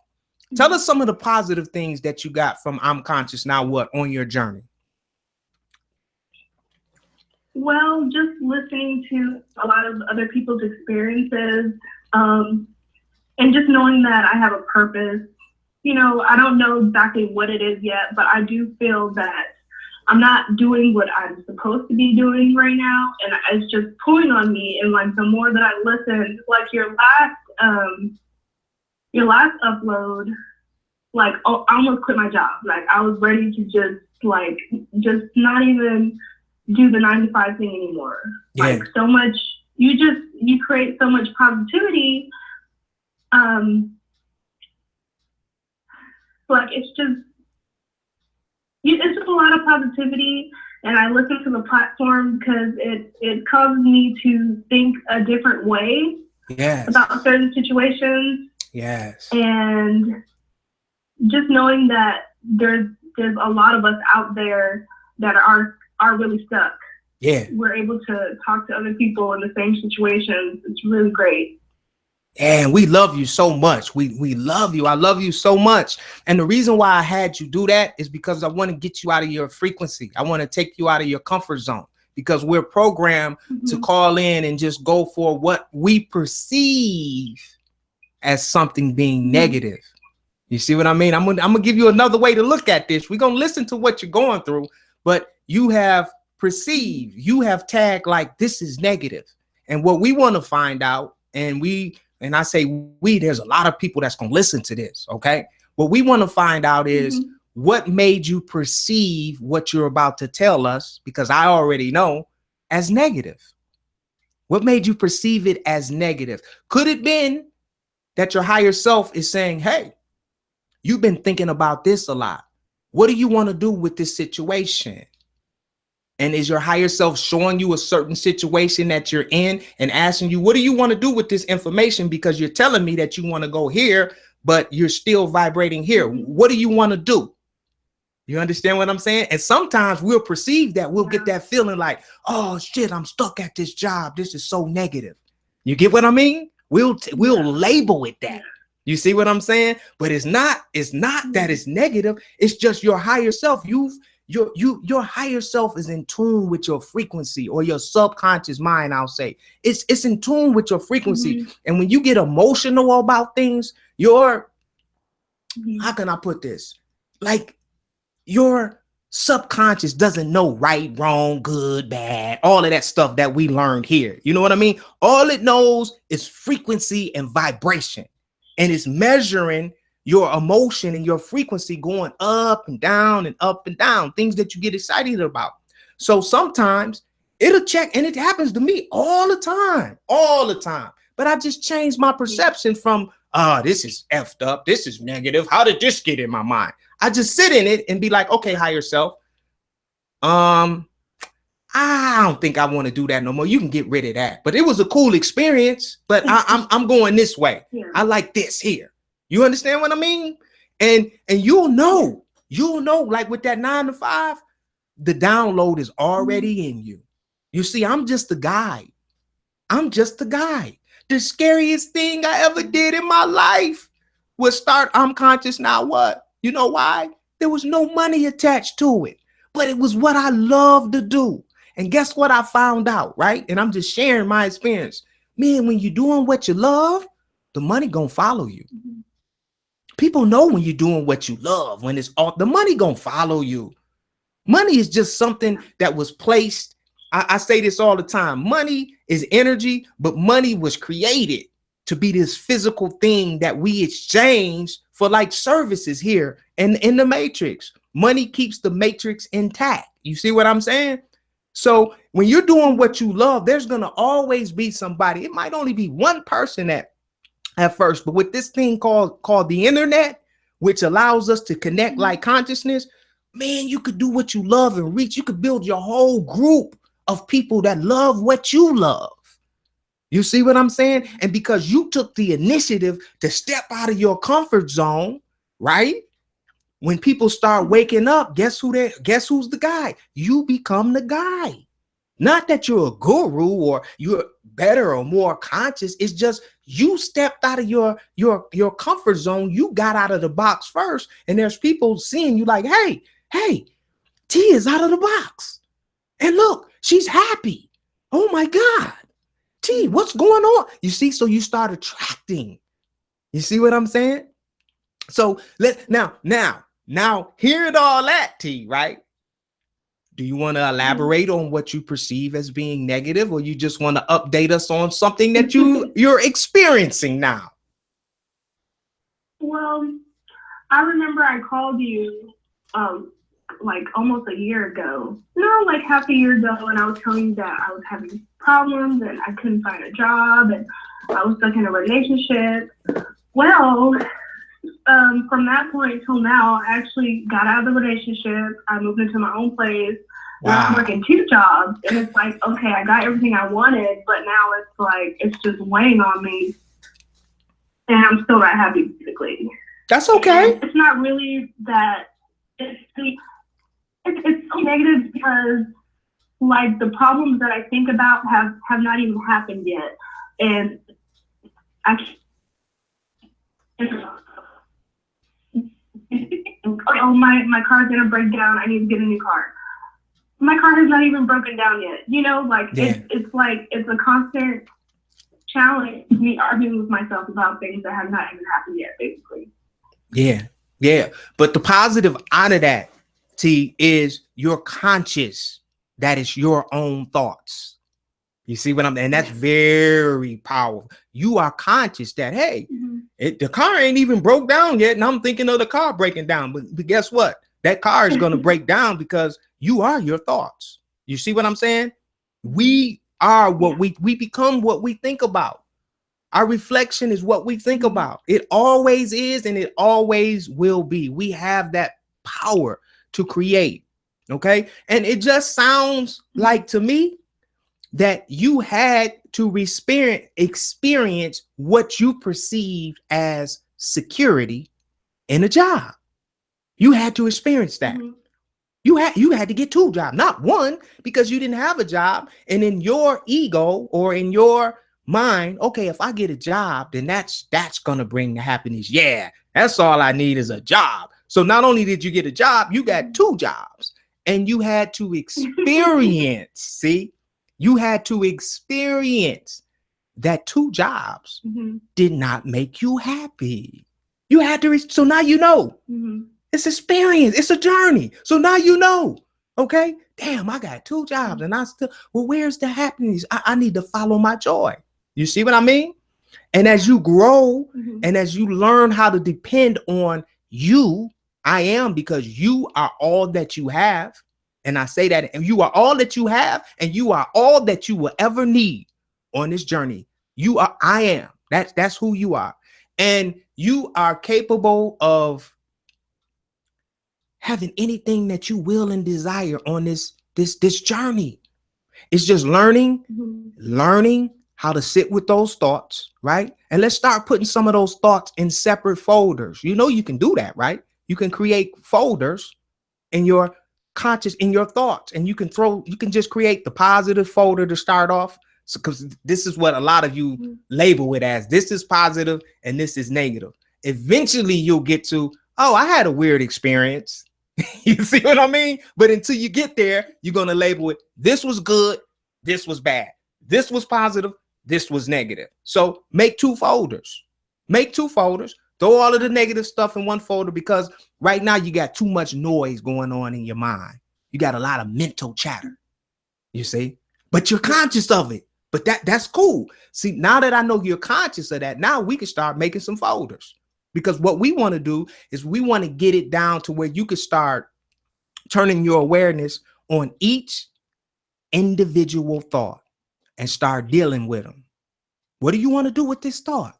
Speaker 5: Tell us some of the positive things that you got from IMConscious Now What on your journey.
Speaker 1: Well, just listening to a lot of other people's experiences, and just knowing that I have a purpose. You know, I don't know exactly what it is yet, but I do feel that I'm not doing what I'm supposed to be doing right now, and it's just pulling on me. And like the more that I listen, like your last upload, like I almost quit my job. Like I was ready to just not even do the 9-to-5 thing anymore.
Speaker 5: Yeah.
Speaker 1: Like so much, you create so much positivity. Like it's just a lot of positivity, and I listen to the platform because it causes me to think a different way about certain situations.
Speaker 5: Yes.
Speaker 1: And just knowing that there's a lot of us out there that are really stuck.
Speaker 5: Yeah.
Speaker 1: We're able to talk to other people in the same situations. It's really great.
Speaker 5: And we love you so much. We love you. I love you so much. And the reason why I had you do that is because I want to get you out of your frequency. I want to take you out of your comfort zone, because we're programmed to call in and just go for what we perceive as something being negative. You see what I mean? I'm gonna give you another way to look at this. We're gonna listen to what you're going through, but you have perceived, you have tagged like this is negative. And what we want to find out, and I say we, there's a lot of people that's going to listen to this. Okay. What we want to find out is what made you perceive what you're about to tell us, because I already know, as negative. What made you perceive it as negative? Could it been that your higher self is saying, hey, you've been thinking about this a lot. What do you want to do with this situation? And is your higher self showing you a certain situation that you're in and asking you, what do you want to do with this information? Because you're telling me that you want to go here, but you're still vibrating here. What do you want to do? You understand what I'm saying? And sometimes we'll perceive that, we'll get that feeling like, oh shit, I'm stuck at this job. This is so negative. You get what I mean? We'll label it that. You see what I'm saying? But it's not that it's negative. It's just your higher self. Your higher self is in tune with your frequency, or your subconscious mind. I'll say it's in tune with your frequency. And when you get emotional about things, how can I put this? Like your subconscious doesn't know right, wrong, good, bad, all of that stuff that we learned here. You know what I mean? All it knows is frequency and vibration, and it's measuring your emotion and your frequency going up and down and up and down, things that you get excited about. So sometimes it'll check, and it happens to me all the time. But I just changed my perception from, this is effed up, this is negative. How did this get in my mind? I just sit in it and be like, okay, higher self, I don't think I want to do that no more. You can get rid of that. But it was a cool experience, but I'm going this way. I like this here. You understand what I mean? And you'll know, like with that 9-to-5, the download is already in you. You see, I'm just a guide. The scariest thing I ever did in my life was start IMConscious Now What? You know why? There was no money attached to it, but it was what I love to do. And guess what I found out, right? And I'm just sharing my experience. Man, when you're doing what you love, the money gonna follow you. People know when you're doing what you love, when it's all, the money gonna follow you. Money is just something that was placed. I say this all the time. Money is energy, but money was created to be this physical thing that we exchange for, like services here in the matrix. Money keeps the matrix intact. You see what I'm saying? So when you're doing what you love, there's gonna always be somebody. It might only be one person that at first, but with this thing called the internet, which allows us to connect like consciousness, man, you could do what you love and reach. You could build your whole group of people that love what you love. You see what I'm saying? And because you took the initiative to step out of your comfort zone, right? When people start waking up, guess who's the guy? You become the guy. Not that you're a guru or you're better or more conscious. It's just you stepped out of your comfort zone. You got out of the box first. And there's people seeing you like, hey, T is out of the box. And look, she's happy. Oh my God. T, what's going on? You see, so you start attracting. You see what I'm saying? So now hearing all that, T, right? Do you want to elaborate on what you perceive as being negative, or you just want to update us on something that you're experiencing now?
Speaker 1: Well, I remember I called you like almost a year ago. No, like half a year ago, and I was telling you that I was having problems and I couldn't find a job and I was stuck in a relationship. Well, from that point till now, I actually got out of the relationship. I moved into my own place. Wow. I'm working 2 jobs, and it's like, okay, I got everything I wanted, but now it's like it's just weighing on me, and I'm still not happy basically.
Speaker 5: That's okay.
Speaker 1: And it's not really that. It's so negative because like the problems that I think about have not even happened yet, and I oh, my car's gonna break down. I need to get a new car. My car has not even broken down yet. You know, like it's like it's a constant challenge, me arguing with myself about things that have not even happened yet, basically.
Speaker 5: Yeah. But the positive out of that, T, is you're conscious. That is your own thoughts. You see what and that's very powerful. You are conscious that, hey, the car ain't even broke down yet. And I'm thinking of the car breaking down. But guess what? That car is going to break down because you are your thoughts. You see what I'm saying? We are what we become what we think about. Our reflection is what we think about. It always is, and it always will be. We have that power to create. Okay. And it just sounds like to me that you had to experience what you perceived as security in a job. You had to experience that. You had to get 2 jobs, not 1, because you didn't have a job. And in your ego or in your mind, okay, if I get a job, then that's going to bring the happiness. Yeah, that's all I need is a job. So not only did you get a job, you got 2 jobs, and you had to experience, see, you had to experience that 2 jobs did not make you happy. You had to, so now you know. It's experience. It's a journey. So now you know. Okay. Damn, I got 2 jobs and I still, well, where's the happiness? I need to follow my joy. You see what I mean? And as you grow and as you learn how to depend on you, I am, because you are all that you have. And I say that, and you are all that you have, and you are all that you will ever need on this journey. You are, I am. That's who you are. And you are capable of having anything that you will and desire on this journey. It's just learning how to sit with those thoughts, right? And let's start putting some of those thoughts in separate folders. You know, you can do that, right? You can create folders in your conscious, in your thoughts, and you can just create the positive folder to start off. So, because this is what a lot of you label it as. This is positive and this is negative. Eventually you'll get to, oh, I had a weird experience. You see what I mean? But until you get there, you're going to label it. This was good. This was bad. This was positive. This was negative. So make 2 folders. Make 2 folders. Throw all of the negative stuff in one folder, because right now you got too much noise going on in your mind. You got a lot of mental chatter. You see? But you're conscious of it. But that's cool. See, now that I know you're conscious of that, now we can start making some folders. Because what we want to do is we want to get it down to where you can start turning your awareness on each individual thought and start dealing with them. What do you want to do with this thought?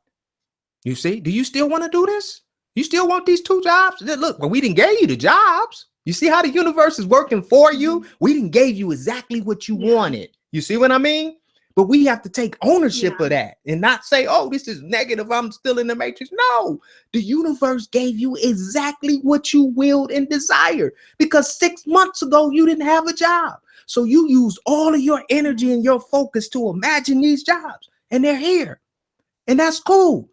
Speaker 5: You see, do you still want to do this? You still want these 2 jobs? Look, well, we didn't give you the jobs. You see how the universe is working for you? We didn't give you exactly what you wanted. You see what I mean? But we have to take ownership of that and not say, oh, this is negative, I'm still in the matrix. No, the universe gave you exactly what you willed and desired, because 6 months ago, you didn't have a job. So you used all of your energy and your focus to imagine these jobs, and they're here. And that's cool.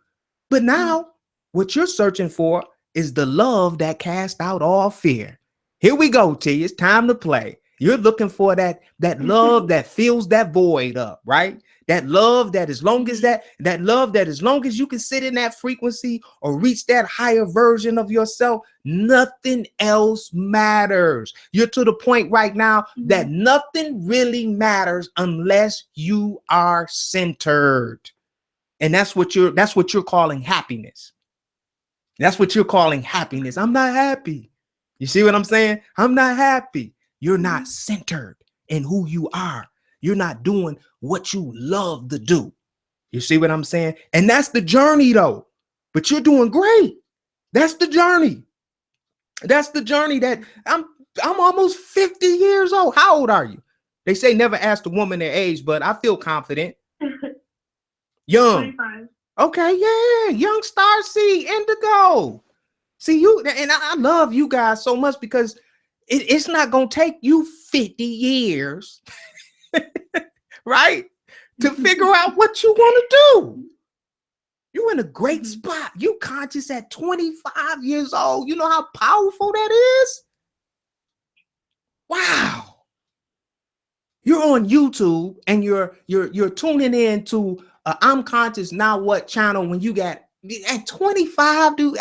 Speaker 5: But now what you're searching for is the love that casts out all fear. Here we go, T. It's time to play. You're looking for that love that fills that void up, right? That love that as long as as long as you can sit in that frequency or reach that higher version of yourself, nothing else matters. You're to the point right now that nothing really matters unless you are centered. And that's what you're calling happiness. That's what you're calling happiness. I'm not happy. You see what I'm saying? I'm not happy. You're not centered in who you are. You're not doing what you love to do. You see what I'm saying? And that's the journey though. But you're doing great. That's the journey. That's the journey that I'm almost 50 years old. How old are you? They say never ask a woman their age, but I feel confident. Young.
Speaker 1: 25. Okay,
Speaker 5: yeah. Young star seed, indigo. See, you and I love you guys so much because it's not going to take you 50 years, right, to figure out what you want to do. You're in a great spot. You conscious at 25 years old. You know how powerful that is? Wow. You're on YouTube and you're tuning in to IMConscious Now What channel when you got at 25. Do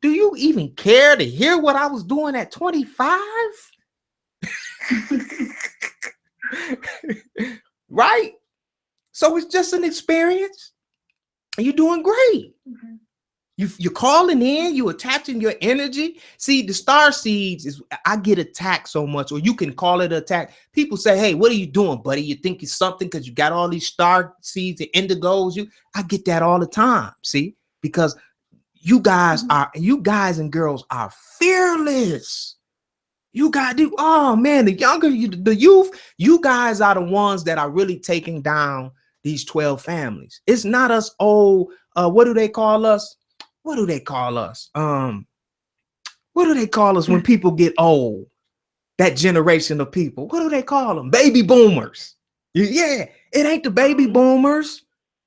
Speaker 5: you even care to hear what I was doing at 25? Right? So it's just an experience. And you're doing great. You're calling in, you're attaching your energy. See, the star seeds is I get attacked so much, or you can call it attack. People say, hey, what are you doing, buddy? You think it's something because you got all these star seeds and indigos. I get that all the time. See, because you guys and girls are fearless. You got to, oh man, the youth, you guys are the ones that are really taking down these 12 families. It's not us old, what do they call us? What do they call us? What do they call us when people get old? That generation of people. What do they call them? Baby boomers. Yeah, it ain't the baby boomers.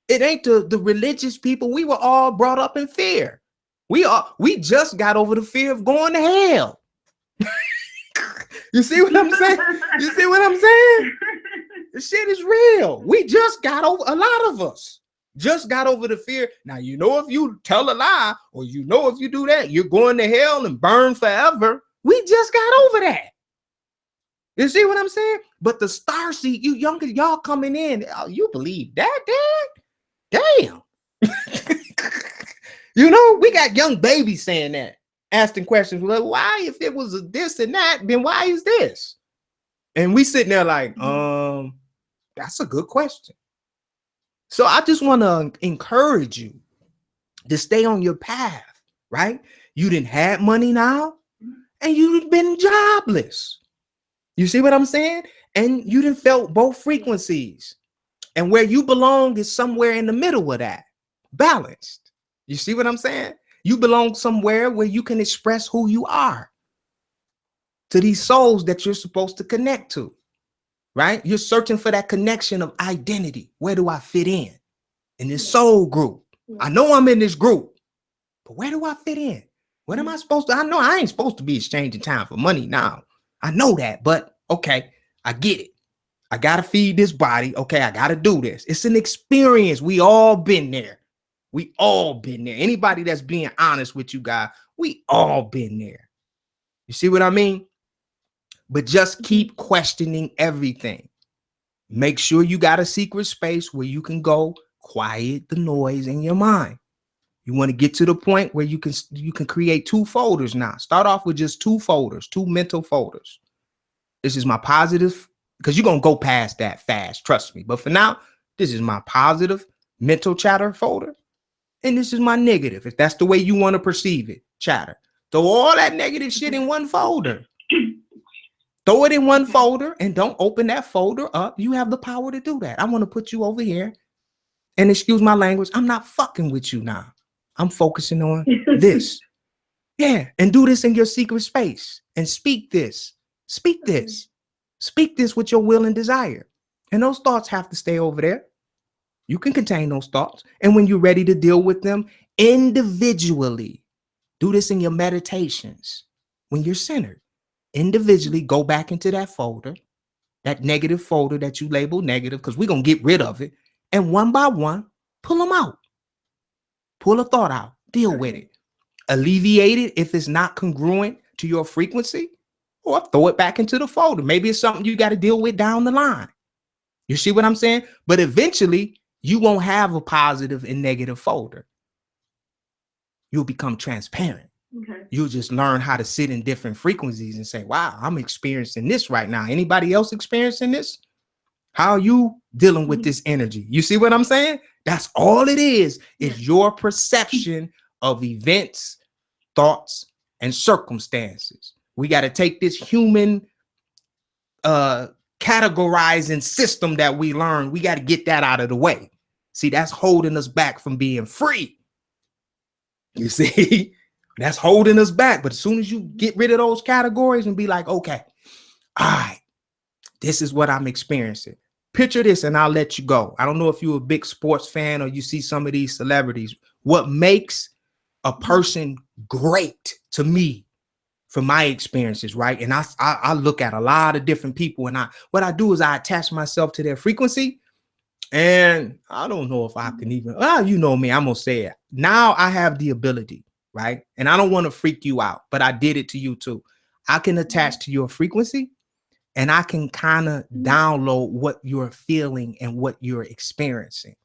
Speaker 5: It ain't the religious people. We were all brought up in fear. We just got over the fear of going to hell. You see what I'm saying? You see what I'm saying? The shit is real. We just got over, a lot of us just got over the fear. Now, you know, if you tell a lie or you know, if you do that, you're going to hell and burn forever. We just got over that. You see what I'm saying? But the star seed, you younger, y'all coming in, oh, you believe that, Dad? Damn. You know, we got young babies saying that, asking questions like, why, if it was this and that, then why is this? And we sitting there like, that's a good question. So I just want to encourage you to stay on your path, right? You didn't have money now, and you've been jobless. You see what I'm saying? And you didn't felt both frequencies. And where you belong is somewhere in the middle of that, balanced. You see what I'm saying? You belong somewhere where you can express who you are to these souls that you're supposed to connect to, right? You're searching for that connection of identity. Where do I fit in this soul group? I know I'm in this group, but where do I fit in? What am I supposed to? I know I ain't supposed to be exchanging time for money now. I know that, but okay, I get it. I got to feed this body. Okay, I got to do this. It's an experience. We all been there. We all been there. Anybody that's being honest with you guys, we all been there. You see what I mean? But just keep questioning everything. Make sure you got a secret space where you can go quiet the noise in your mind. You want to get to the point where you can create 2 folders now. Start off with just 2 folders, 2 mental folders. This is my positive, because you're going to go past that fast, trust me. But for now, this is my positive mental chatter folder. and this is my negative. If that's the way you want to perceive it, chatter. Throw all that negative shit in one folder. Throw it in one folder and don't open that folder up. You have the power to do that. I want to put you over here. And excuse my language, I'm not fucking with you now. I'm focusing on this. Yeah. And do this in your secret space and speak this. Speak this. Speak this with your will and desire. And those thoughts have to stay over there. You can contain those thoughts. And when you're ready to deal with them individually, do this in your meditations. When you're centered, individually go back into that folder, that negative folder that you label negative, because we're going to get rid of it. And one by one, pull them out. Pull a thought out. Deal with it. Alleviate it if it's not congruent to your frequency, or throw it back into the folder. Maybe it's something you got to deal with down the line. You see what I'm saying? But eventually, you won't have a positive and negative folder. You'll become transparent.
Speaker 1: Okay.
Speaker 5: You'll just learn how to sit in different frequencies and say, wow, I'm experiencing this right now. Anybody else experiencing this? How are you dealing with this energy? You see what I'm saying? That's all it is your perception of events, thoughts, and circumstances. We got to take this human categorizing system that we learned. We got to get that out of the way. See, that's holding us back from being free. You see, that's holding us back. But as soon as you get rid of those categories and be like, okay, all right, this is what I'm experiencing. Picture this and I'll let you go. I don't know if you're a big sports fan or you see some of these celebrities. What makes a person great to me, from my experiences, right? And I look at a lot of different people, and what I do is I attach myself to their frequency. And I don't know if I can even, you know me, I'm gonna say it. Now I have the ability, right? And I don't want to freak you out, but I did it to you too. I can attach to your frequency, and I can kind of download what you're feeling and what you're experiencing.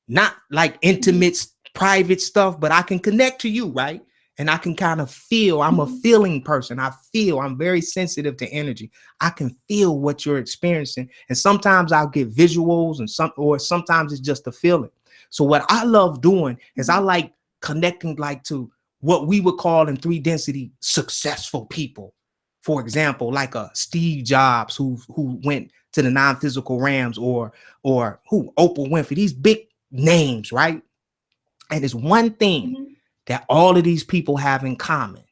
Speaker 5: Not like intimate, private stuff, but I can connect to you, right? And I can kind of feel, I'm a feeling person. I'm very sensitive to energy. I can feel what you're experiencing. And sometimes I'll get visuals or sometimes it's just a feeling. So what I love doing is I like connecting like to what we would call in 3 density successful people. For example, like a Steve Jobs who went to the non-physical realms, or who Oprah Winfrey, these big names, right? And it's one thing that all of these people have in common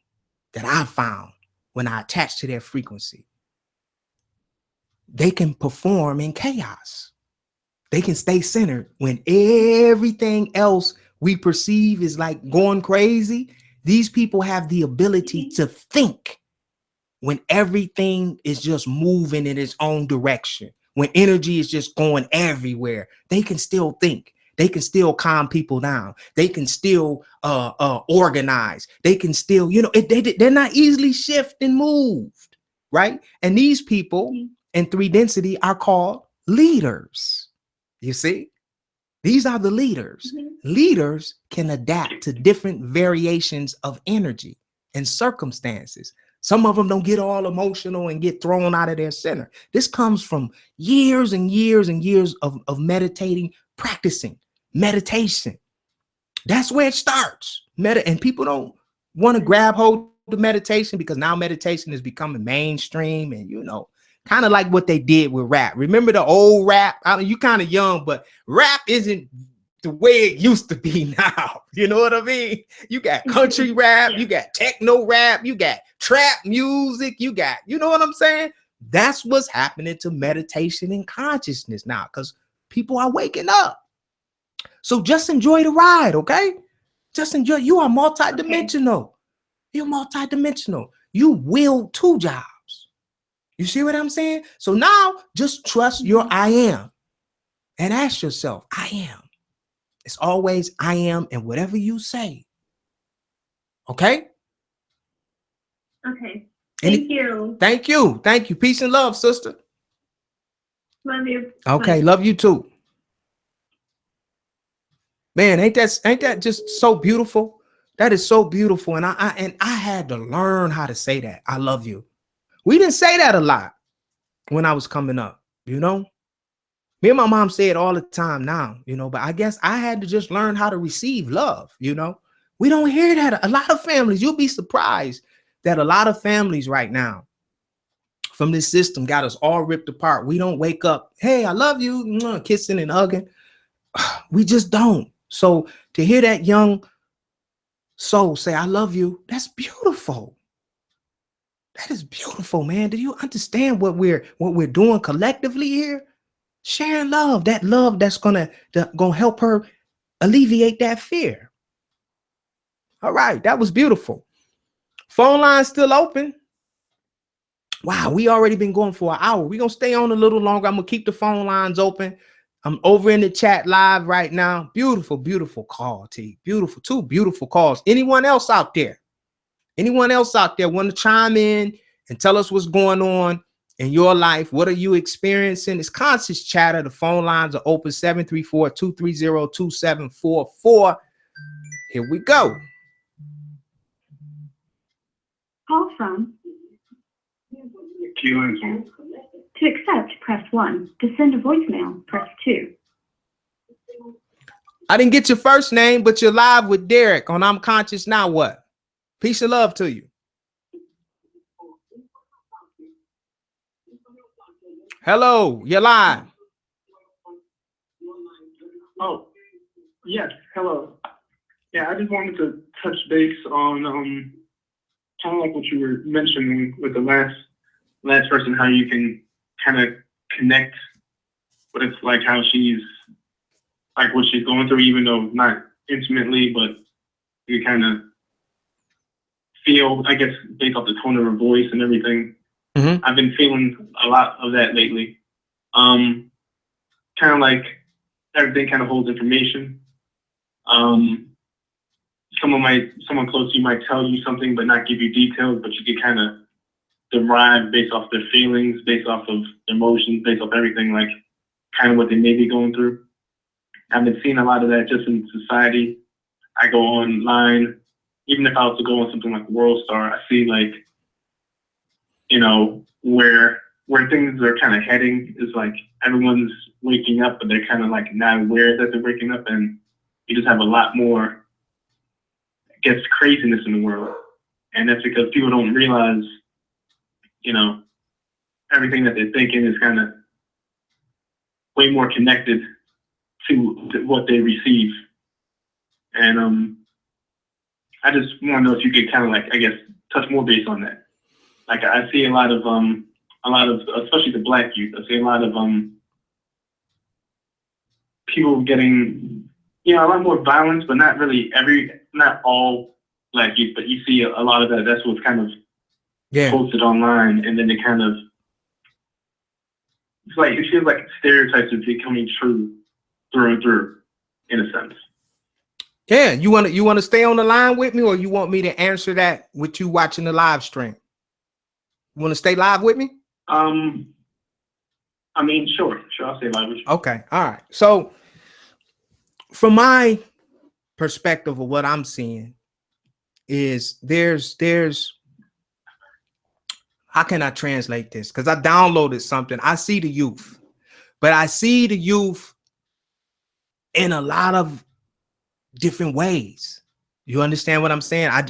Speaker 5: that I found when I attach to their frequency. They can perform in chaos. They can stay centered when everything else we perceive is like going crazy. These people have the ability to think when everything is just moving in its own direction, when energy is just going everywhere. They can still think. They can still calm people down. They can still organize. They can still, they're not easily shifted and moved, right? And these people in 3 density are called leaders. You see, these are the leaders. Leaders can adapt to different variations of energy and circumstances. Some of them don't get all emotional and get thrown out of their center. This comes from years and years and years of meditating, practicing meditation. That's where it starts. And people don't want to grab hold of meditation because now meditation is becoming mainstream and, kind of like what they did with rap. Remember the old rap? You kind of young, but rap isn't the way it used to be now. You know what I mean? You got country rap, you got techno rap, you got trap music, you know what I'm saying? That's what's happening to meditation and consciousness now, because people are waking up. So just enjoy the ride, okay? Just enjoy. You are multidimensional. Okay. You're multidimensional. You wield 2 jobs. You see what I'm saying? So now just trust your I am and ask yourself, I am. It's always I am, and whatever you say. Okay?
Speaker 1: Okay. Thank you.
Speaker 5: Thank you. Thank you. Peace and love, sister.
Speaker 1: Love you.
Speaker 5: Okay,
Speaker 1: Bye.
Speaker 5: love you too. Man, ain't that just so beautiful? That is so beautiful. And I had to learn how to say that. I love you. We didn't say that a lot when I was coming up, Me and my mom say it all the time now, but I guess I had to just learn how to receive love. We don't hear that. A lot of families, you'll be surprised that a lot of families right now from this system got us all ripped apart. We don't wake up, hey, I love you, kissing and hugging. We just don't. So to hear that young soul say, I love you, that's beautiful. That is beautiful, man. Do you understand what we're doing collectively here? Sharing love, that love that's gonna help her alleviate that fear. All right, that was beautiful. Phone line still open. Wow, we already been going for an hour. We're gonna stay on a little longer. I'm gonna keep the phone lines open. I'm over in the chat live right now. Beautiful, beautiful call, T. Beautiful, two beautiful calls. Anyone else out there? Anyone else out there want to chime in and tell us what's going on in your life? What are you experiencing? It's Conscious Chatter. The phone lines are open, 734-230-2744. Here we go.
Speaker 2: Call from. To accept, press 1. To send a voicemail, press 2.
Speaker 5: I didn't get your first name, but you're live with Derek on I'm Conscious. Now what? Peace and love to you. Hello, you're live.
Speaker 6: Oh, yes. Hello. Yeah, I just wanted to touch base on kind of like what you were mentioning with the last person, how you can kind of connect what it's like, how she's like what she's going through, even though not intimately, but you kind of feel, I guess, based off the tone of her voice and everything.
Speaker 5: Mm-hmm.
Speaker 6: I've been feeling a lot of that lately. Kind of like everything kind of holds information. Someone close to you might tell you something but not give you details, but you can kind of derive based off their feelings, based off of emotions, based off everything, like kind of what they may be going through. I've been seeing a lot of that just in society. I go online, even if I was to go on something like World Star, I see like, where things are kind of heading is like everyone's waking up, but they're kind of like not aware that they're waking up, and you just have a lot more, I guess, craziness in the world. And that's because people don't realize, everything that they're thinking is kind of way more connected to what they receive. And I just want to know if you could kind of like, I guess, touch more base on that. Like I see a lot of especially the Black youth. I see a lot of people getting, a lot more violence, but not really not all Black youth, but you see a lot of that. That's what's kind of posted online, and then they kind of, it feels like stereotypes are becoming true through and through, in a sense.
Speaker 5: Yeah, you want to stay on the line with me, or you want me to answer that with you watching the live stream? You want to stay live with me?
Speaker 6: Sure, I'll stay live with you.
Speaker 5: Okay, all right. So, from my perspective of what I'm seeing is there's how can I translate this? Because I downloaded something. I see the youth, but I see the youth in a lot of different ways. You understand what I'm saying? I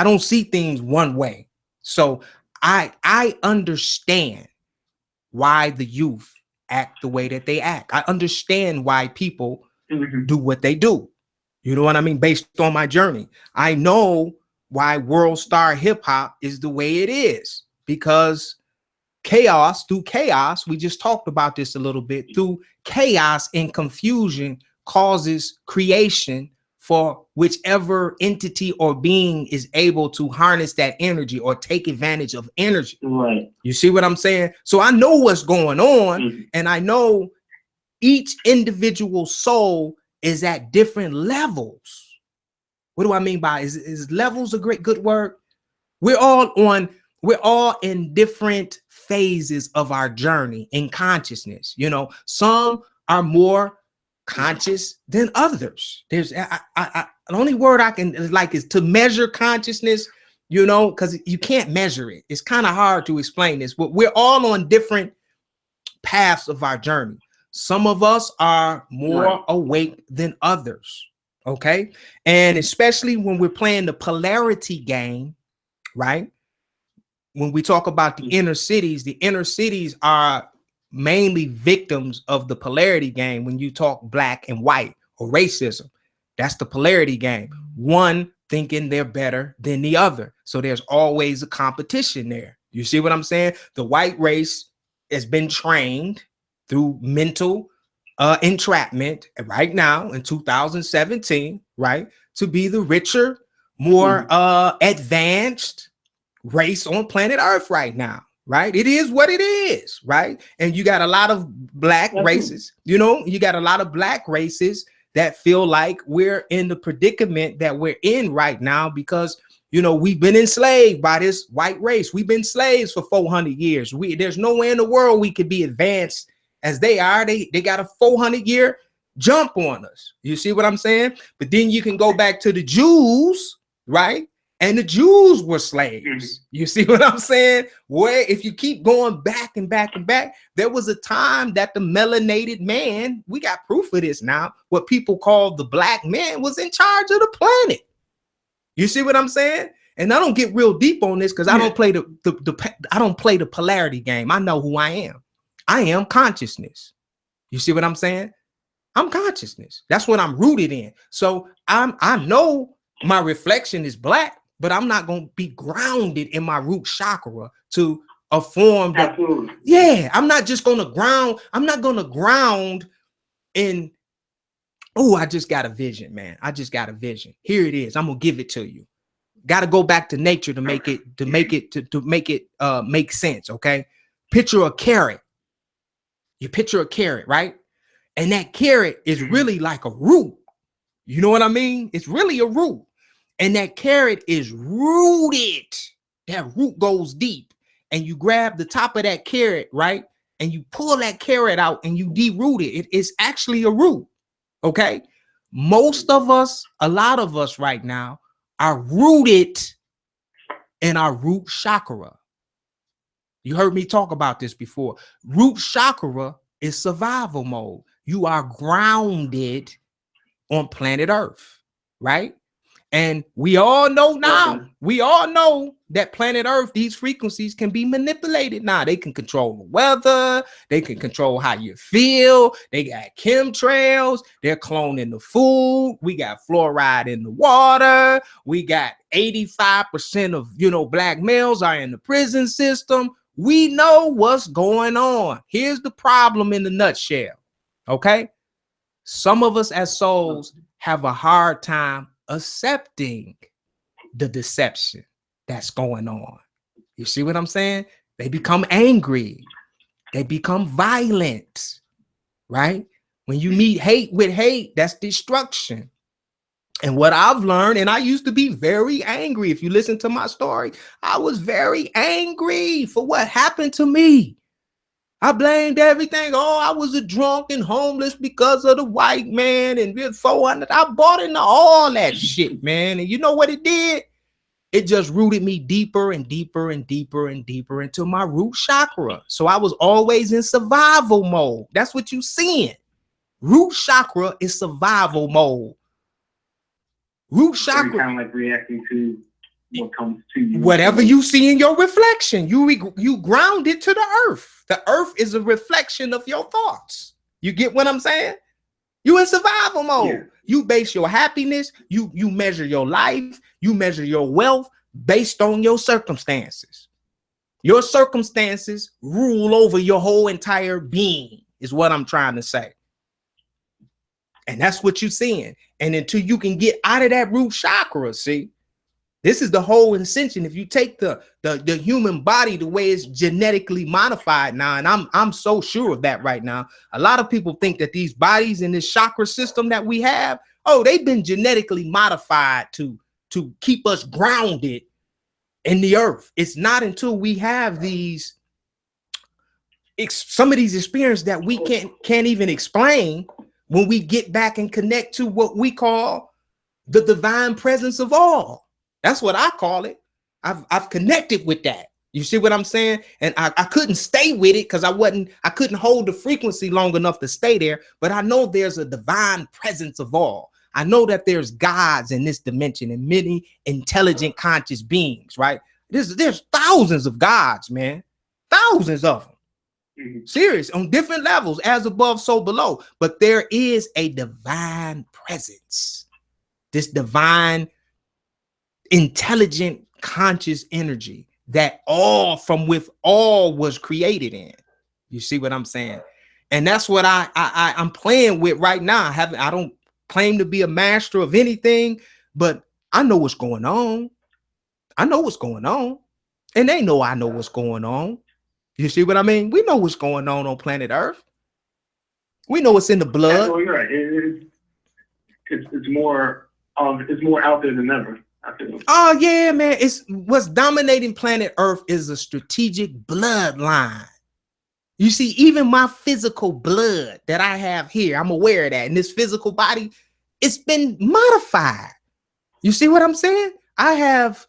Speaker 5: don't see things one way. So I understand why the youth act the way that they act. I understand why people do what they do. You know what I mean? Based on my journey, I know why World Star Hip Hop is the way it is, because through chaos, we just talked about this a little bit, through chaos and confusion causes creation for whichever entity or being is able to harness that energy or take advantage of energy.
Speaker 6: Right.
Speaker 5: You see what I'm saying? So I know what's going on, and I know each individual soul is at different levels. What do I mean by is levels a good word? We're all in different phases of our journey in consciousness. Some are more conscious than others. There's the only word I can like is to measure consciousness, because you can't measure it. It's kind of hard to explain this, but we're all on different paths of our journey. Some of us are more awake than others. Okay. And especially when we're playing the polarity game, right? When we talk about the inner cities are mainly victims of the polarity game. When you talk black and white or racism, that's the polarity game. One thinking they're better than the other. So there's always a competition there. You see what I'm saying? The white race has been trained through mental entrapment right now in 2017, right? To be the richer, more advanced race on planet Earth right now, right? It is what it is, right? And you got a lot of black races, you got a lot of black races that feel like we're in the predicament that we're in right now because, we've been enslaved by this white race. We've been slaves for 400 years. There's nowhere in the world we could be advanced as they are. They got a 400-year jump on us. You see what I'm saying? But then you can go back to the Jews, right? And the Jews were slaves. You see what I'm saying? Where if you keep going back and back and back, there was a time that the melanated man, we got proof of this now, what people call the black man was in charge of the planet. You see what I'm saying? And I don't get real deep on this because I don't play I don't play the polarity game. I know who I am. I am consciousness. You see what I'm saying? I'm consciousness. That's what I'm rooted in. So I know my reflection is black, but I'm not going to be grounded in my root chakra to a form that, I'm not just going to ground. I'm not going to ground in, I just got a vision, man. I just got a vision. Here it is. I'm going to give it to you. Got to go back to nature to make it make sense. Okay. Picture a carrot. You picture a carrot, right? And that carrot is really like a root. You know what I mean? It's really a root. And that carrot is rooted. That root goes deep. And you grab the top of that carrot, right? And you pull that carrot out and you deroot it. It's actually a root. Okay. Most of us, a lot of us right now are rooted in our root chakra. You heard me talk about this before. Root chakra is survival mode. You are grounded on planet Earth, right? And we all know now, that planet Earth, these frequencies can be manipulated now. They can control the weather. They can control how you feel. They got chemtrails. They're cloning the food. We got fluoride in the water. We got 85% of, black males are in the prison system. We know what's going on. Here's the problem in the nutshell. Okay. Some of us as souls have a hard time accepting the deception that's going on. You see what I'm saying? They become angry. They become violent, right? When you meet hate with hate, that's destruction. And what I've learned, and I used to be very angry. If you listen to my story, I was very angry for what happened to me. I blamed everything. I was a drunk and homeless because of the white man and 400. I bought into all that shit, man. And you know what it did? It just rooted me deeper and deeper and deeper and deeper into my root chakra. So I was always in survival mode. That's what you're seeing. Root chakra is survival mode. Root chakra.
Speaker 6: Kind of like reacting to what comes to you.
Speaker 5: Whatever you see in your reflection, you ground it to the earth. The earth is a reflection of your thoughts. You get what I'm saying? You in survival mode. Yeah. You base your happiness. You measure your life. You measure your wealth based on your circumstances. Your circumstances rule over your whole entire being is what I'm trying to say. And that's what you're seeing. And until you can get out of that root chakra, see, this is the whole ascension. If you take the human body the way it's genetically modified now, and I'm so sure of that right now. A lot of people think that these bodies in this chakra system that we have, they've been genetically modified to keep us grounded in the earth. It's not until we have some of these experiences that we can't even explain when we get back and connect to what we call the divine presence of all. That's what I call it. I've connected with that. You see what I'm saying? And I couldn't stay with it because I couldn't hold the frequency long enough to stay there. But I know there's a divine presence of all. I know that there's gods in this dimension and many intelligent conscious beings, right? There's thousands of gods, man. Thousands of them. Serious, on different levels, as above, so below. But there is a divine presence. This divine, intelligent, conscious energy that from with all was created in. You see what I'm saying? And that's what I'm playing with right now. I don't claim to be a master of anything, but I know what's going on. I know what's going on. And they know I know what's going on. You see what I mean? We know what's going on planet Earth. We know what's in the blood.
Speaker 6: Well, you're right. It's more out there than ever.
Speaker 5: Oh yeah, man. It's what's dominating planet Earth is a strategic bloodline. You see, even my physical blood that I have here, I'm aware of that. In this physical body, it's been modified. You see what I'm saying? I have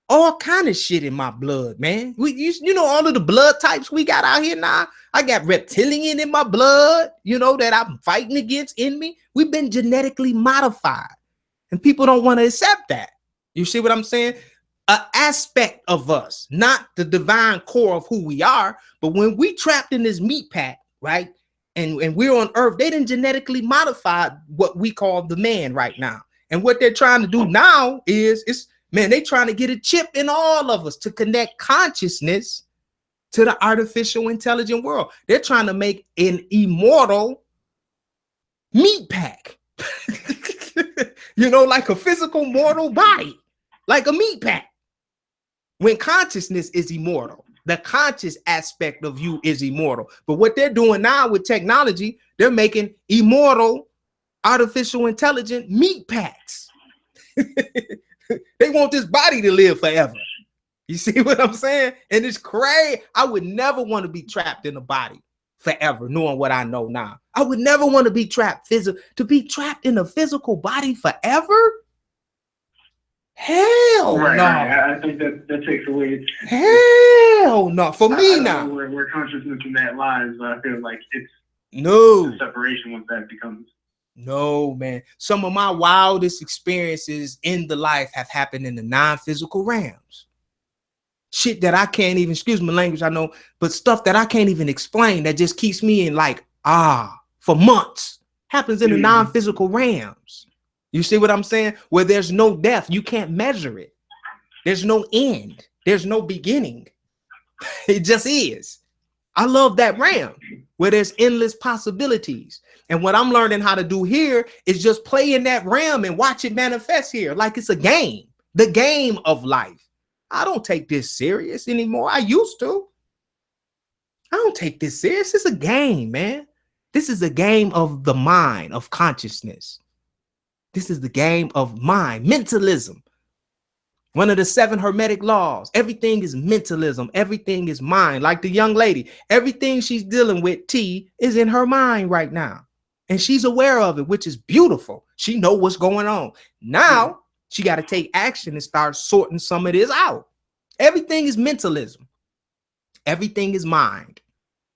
Speaker 5: all kind of shit in my blood, man. You know, all of the blood types we got out here now. I got reptilian in my blood, you know, that I'm fighting against in me. We've been genetically modified, and people don't want to accept that. You see what I'm saying? An aspect of us, not the divine core of who we are. But when we trapped in this meat pack, right? And we're on Earth, they didn't genetically modify what we call the man right now. And what they're trying to do now is they're trying to get a chip in all of us to connect consciousness to the artificial intelligent world. They're trying to make an immortal meat pack. You know, like a physical mortal body. Like a meat pack. When consciousness is immortal, the conscious aspect of you is immortal. But what they're doing now with technology, they're making immortal artificial intelligent meat packs. They want this body to live forever. You see what I'm saying? And it's crazy. I would never want to be trapped in a body forever, knowing what I know now. I would never want to be trapped in a physical body forever. Hell
Speaker 6: right,
Speaker 5: no.
Speaker 6: Right. I think that takes away.
Speaker 5: Hell no. For me now.
Speaker 6: Where consciousness in that lies, but I feel like it's
Speaker 5: no
Speaker 6: separation once that becomes.
Speaker 5: No, man. Some of my wildest experiences in the life have happened in the non-physical realms. Shit that I can't even, excuse my language, I know, but stuff that I can't even explain that just keeps me in like, for months. Happens in the non-physical realms. You see what I'm saying? Where there's no death, you can't measure it. There's no end. There's no beginning. It just is. I love that realm where there's endless possibilities. And what I'm learning how to do here is just play in that realm and watch it manifest here like it's a game, the game of life. I don't take this serious anymore. I used to. I don't take this serious. It's a game, man. This is a game of the mind, of consciousness. This is the game of mind, mentalism. One of the 7 hermetic laws. Everything is mentalism. Everything is mind. Like the young lady, everything she's dealing with, T, is in her mind right now. And she's aware of it, which is beautiful. She knows what's going on. Now she got to take action and start sorting some of this out. Everything is mentalism. Everything is mind.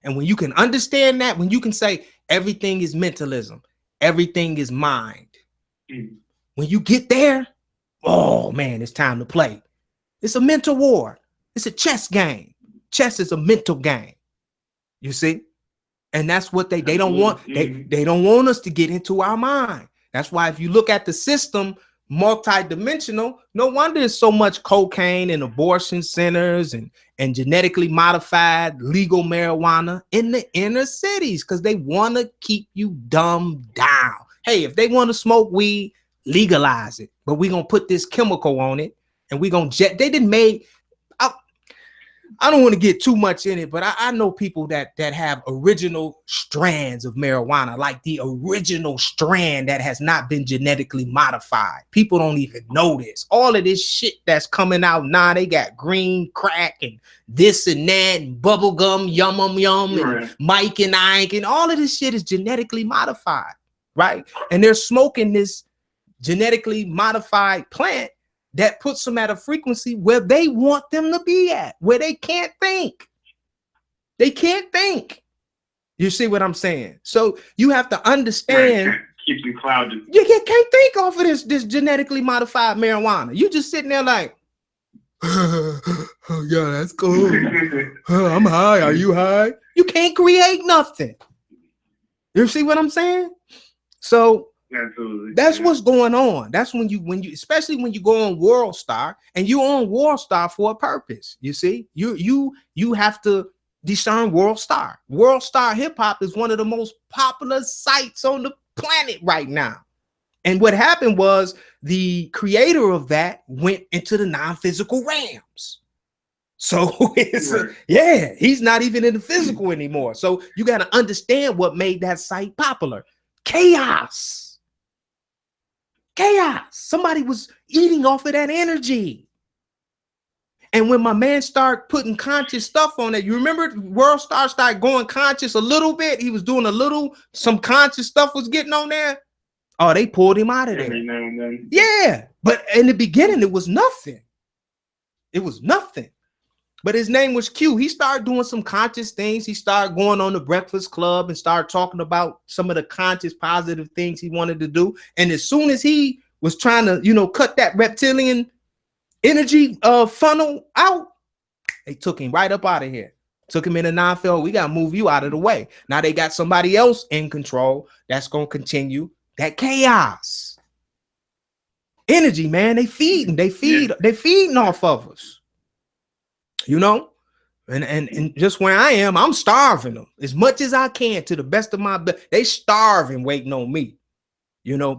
Speaker 5: And when you can understand that, when you can say everything is mentalism, everything is mind. When you get there, oh man, it's time to play. It's a mental war. It's a chess game. Chess is a mental game. You see? And that's what they don't want. They don't want us to get into our mind. That's why if you look at the system, multi-dimensional, no wonder there's so much cocaine and abortion centers and genetically modified legal marijuana in the inner cities because they want to keep you dumbed down. Hey, if they want to smoke weed, legalize it. But we're going to put this chemical on it and we're going to they didn't make. I don't want to get too much in it, but I know people that have original strands of marijuana, like the original strand that has not been genetically modified. People don't even know this. All of this shit that's coming out now, they got green crack and this and that and bubble gum, yum, and Mike and Ike, and all of this shit is genetically modified, right? And they're smoking this genetically modified plant that puts them at a frequency where they want them to be at, where they can't think. They can't think. You see what I'm saying? So you have to understand.
Speaker 6: Right. Keeps you clouded.
Speaker 5: You can't think off of this genetically modified marijuana. You just sitting there like, oh, yeah, that's cool. I'm high. Are you high? You can't create nothing. You see what I'm saying? So
Speaker 6: absolutely,
Speaker 5: that's what's going on. That's when you, especially when you go on World Star, and you're on World Star for a purpose. You see, you have to discern World Star. World Star hip hop is one of the most popular sites on the planet right now. And what happened was the creator of that went into the non-physical realms. So it's yeah, he's not even in the physical anymore. So you got to understand what made that site popular. Chaos. Somebody was eating off of that energy. And when my man started putting conscious stuff on it, you remember World Star started going conscious a little bit. He was doing some conscious stuff was getting on there. Oh, they pulled him out of there.
Speaker 6: Every now and then.
Speaker 5: Yeah, but in the beginning, it was nothing. It was nothing. But his name was Q. He started doing some conscious things. He started going on the Breakfast Club and started talking about some of the conscious positive things he wanted to do. And as soon as he was trying to, cut that reptilian energy funnel out, they took him right up out of here. Took him in a non-field. We got to move you out of the way. Now they got somebody else in control that's going to continue that chaos. Energy, man. They feeding off of us. And just where I am, I'm starving them as much as I can to the best of my ability. They starving waiting on me,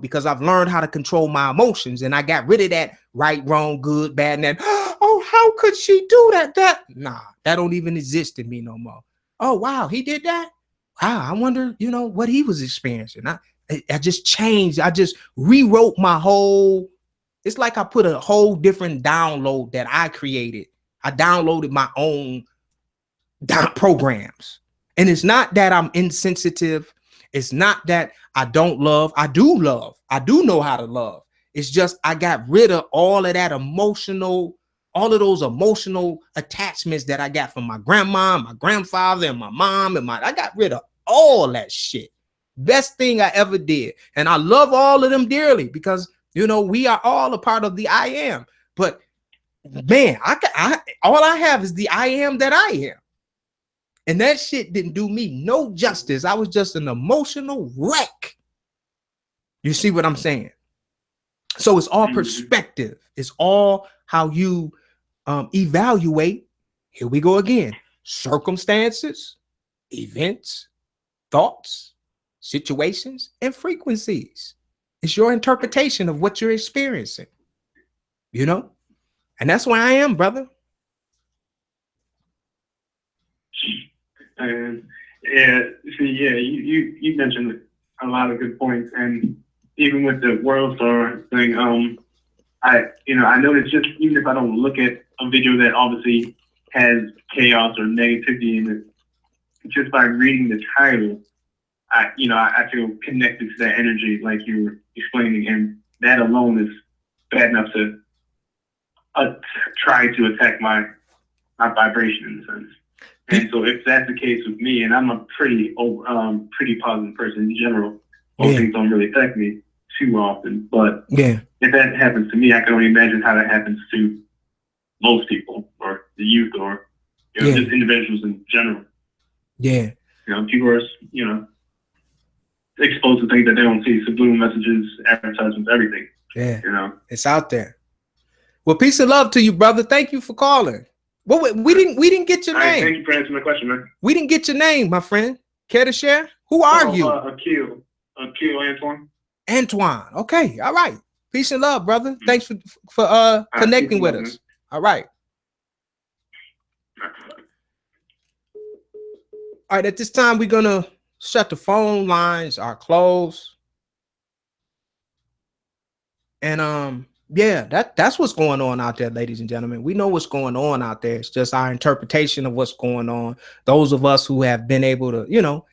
Speaker 5: because I've learned how to control my emotions, and I got rid of that right, wrong, good, bad, and that. Oh, how could she do that? That don't even exist in me no more. Oh, wow, he did that. Wow, I wonder, what he was experiencing. I just changed. I just rewrote my whole. It's like I put a whole different download that I created. I downloaded my own programs. And it's not that I'm insensitive. It's not that I don't love. I do love. I do know how to love. It's just I got rid of all of that all of those emotional attachments that I got from my grandma, my grandfather, and my mom, I got rid of all that shit. Best thing I ever did. And I love all of them dearly because, we are all a part of the I am. But man, all I have is the I am that I am. And that shit didn't do me no justice. I was just an emotional wreck. You see what I'm saying? So it's all perspective. It's all how you evaluate. Here we go again. Circumstances, events, thoughts, situations, and frequencies. It's your interpretation of what you're experiencing. And that's where I am, brother.
Speaker 6: And you mentioned a lot of good points, and even with the World Star thing, I noticed just even if I don't look at a video that obviously has chaos or negativity in it, just by reading the title, I feel connected to that energy, like you were explaining, and that alone is bad enough to try to attack my vibration in a sense. And so if that's the case with me, and I'm a pretty positive person in general, most things don't really affect me too often. But if that happens to me, I can only imagine how that happens to most people, or the youth, or just individuals in general. Yeah. People are exposed to things that they don't see, subliminal messages, advertisements, everything. Yeah.
Speaker 5: It's out there. Well, peace and love to you, brother. Thank you for calling. Well, we didn't get your name.
Speaker 6: Thank you for answering my question, man.
Speaker 5: We didn't get your name, my friend. Care to share? Who are you?
Speaker 6: Akil Antoine.
Speaker 5: Antoine. Okay. All right. Peace and love, brother. Thanks for connecting with us. All right. All right. At this time, we're gonna shut the phone lines are closed. And that's what's going on out there, ladies and gentlemen. We know what's going on out there. It's just our interpretation of what's going on. Those of us who have been able to,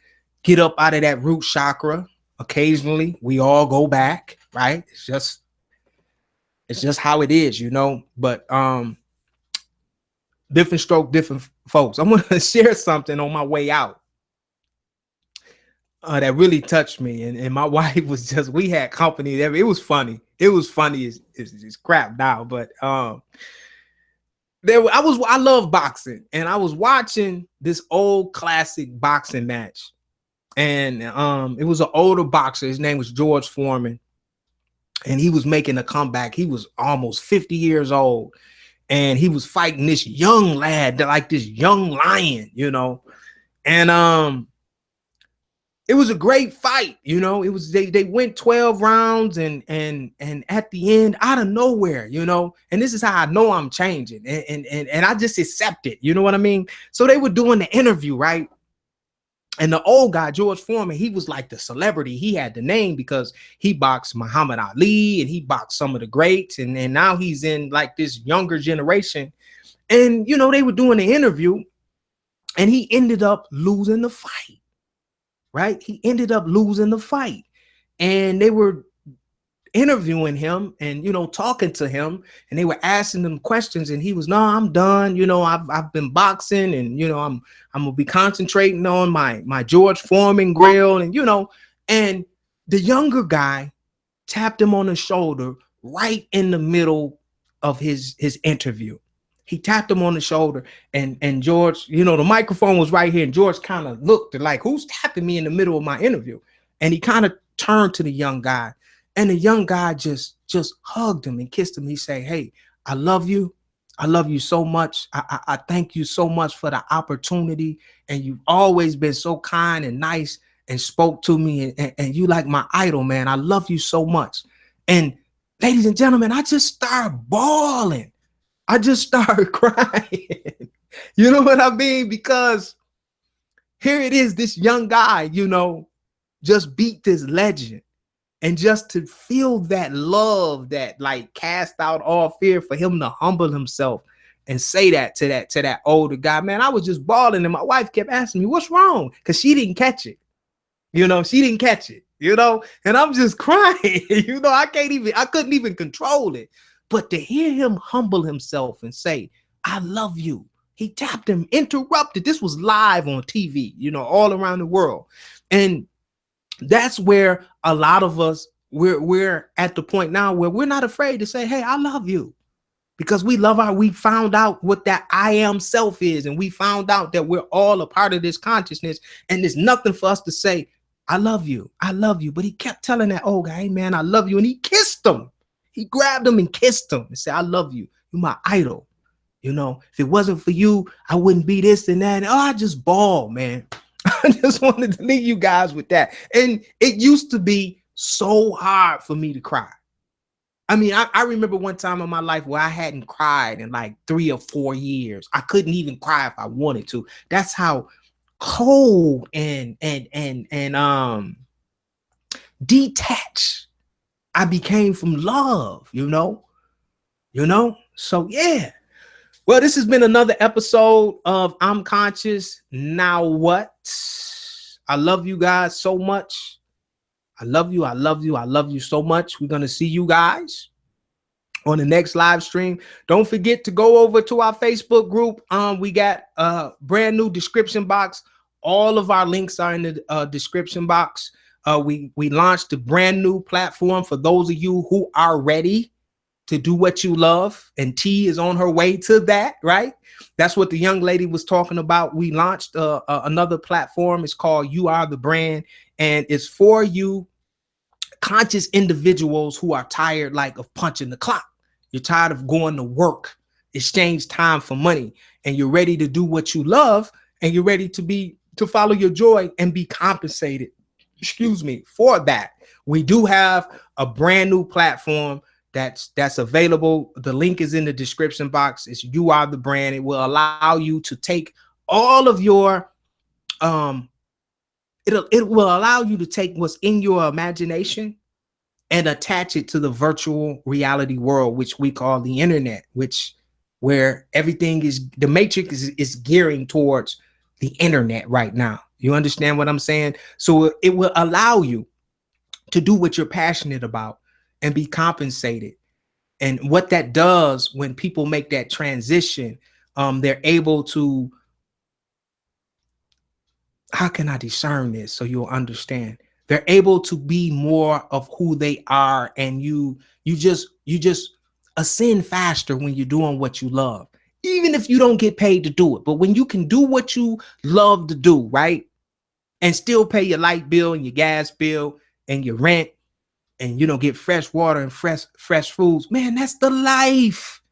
Speaker 5: get up out of that root chakra, occasionally we all go back, right? It's just It's just how it is, you know. But different stroke, different folks. I'm gonna share something on my way out that really touched me, and my wife was just, we had company there. It was funny. It was funny as crap now, but I love boxing, and I was watching this old classic boxing match, and it was an older boxer. His name was George Foreman, and he was making a comeback. He was almost 50 years old, and he was fighting this young lad, like this young lion, you know. And it was a great fight, you know. It was they went 12 rounds, and at the end, out of nowhere, you know. And this is how I know I'm changing, and I just accept it, you know what I mean? So they were doing the interview, right? And the old guy, George Foreman, he was like the celebrity. He had the name because he boxed Muhammad Ali, and he boxed some of the greats, and now he's in like this younger generation. And you know, they were doing the interview, and he ended up losing the fight. Right? He ended up losing the fight, and they were interviewing him and, you know, talking to him, and they were asking him questions, and he was, no, I'm done. You know, I've been boxing, and, you know, I'm gonna be concentrating on my George Foreman grill, and, you know, and the younger guy tapped him on the shoulder right in the middle of his interview. He tapped him on the shoulder, and George, you know, the microphone was right here, and George kind of looked like, who's tapping me in the middle of my interview? And he kind of turned to the young guy, and the young guy just hugged him and kissed him. He said, hey, I love you. I love you so much. I thank you so much for the opportunity, and you've always been so kind and nice and spoke to me, and you like my idol, man. I love you so much. And ladies and gentlemen, I just started bawling. I just started crying. You know what I mean? Because here it is, this young guy, you know, just beat this legend. And just to feel that love that like cast out all fear, for him to humble himself and say that to that older guy, man, I was just bawling. And my wife kept asking me, what's wrong? Because she didn't catch it. You know, she didn't catch it, you know, and I'm just crying. You know, I couldn't even control it. But to hear him humble himself and say, I love you. He tapped him, interrupted. This was live on TV, you know, all around the world. And that's where a lot of us, we're at the point now where we're not afraid to say, hey, I love you. Because we found out what that I am self is. And we found out that we're all a part of this consciousness. And there's nothing for us to say, I love you. I love you. But he kept telling that old guy, hey, man, I love you. And he kissed him. He grabbed him and kissed him and said, I love you. You're my idol. You know, if it wasn't for you, I wouldn't be this and that. And, I just bawled, man. I just wanted to leave you guys with that. And it used to be so hard for me to cry. I mean, I remember one time in my life where I hadn't cried in like 3 or 4 years. I couldn't even cry if I wanted to. That's how cold and detached I became from love, you know. So yeah. Well, this has been another episode of I'm Conscious. Now what? I love you guys so much. I love you. I love you. I love you so much. We're going to see you guys on the next live stream. Don't forget to go over to our Facebook group. We got a brand new description box. All of our links are in the description box. We launched a brand new platform for those of you who are ready to do what you love, and T is on her way to that, right? That's what the young lady was talking about. We launched another platform. It's called You Are the Brand, and it's for you conscious individuals who are tired like of punching the clock. You're tired of going to work, exchange time for money, and you're ready to do what you love, and you're ready to follow your joy and be compensated, for that. We do have a brand new platform that's available. The link is in the description box. It's You Are the Brand. It will allow you to take all of your it will allow you to take what's in your imagination and attach it to the virtual reality world, which we call the internet, where everything is, the matrix is gearing towards the internet right now. You understand what I'm saying? So it will allow you to do what you're passionate about and be compensated And what that does when people make that transition, they're able to, how can I discern this so you'll understand? They're able to be more of who they are, and you just ascend faster when you're doing what you love, even if you don't get paid to do it. But when you can do what you love to do, right, and still pay your light bill and your gas bill and your rent, and get fresh water and fresh foods, man, that's the life.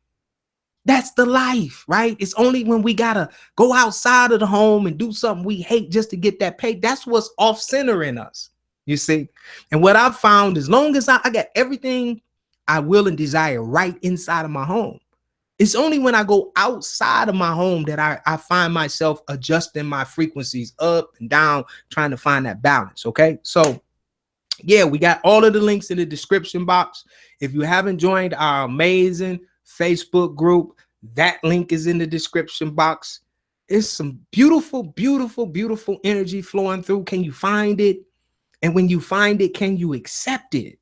Speaker 5: That's the life, right? It's only when we gotta go outside of the home and do something we hate just to get that pay. That's what's off center in us, you see. And what I've found, as long as I got everything I will and desire right inside of my home, it's only when I go outside of my home that I find myself adjusting my frequencies up and down, trying to find that balance. Okay, so yeah, we got all of the links in the description box. If you haven't joined our amazing Facebook group, that link is in the description box. It's some beautiful, beautiful, beautiful energy flowing through. Can you find it? And when you find it, can you accept it?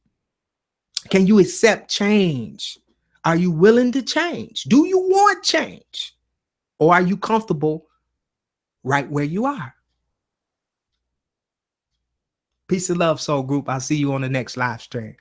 Speaker 5: Can you accept change? Are you willing to change? Do you want change? Or are you comfortable right where you are? Peace and love, soul group. I'll see you on the next live stream.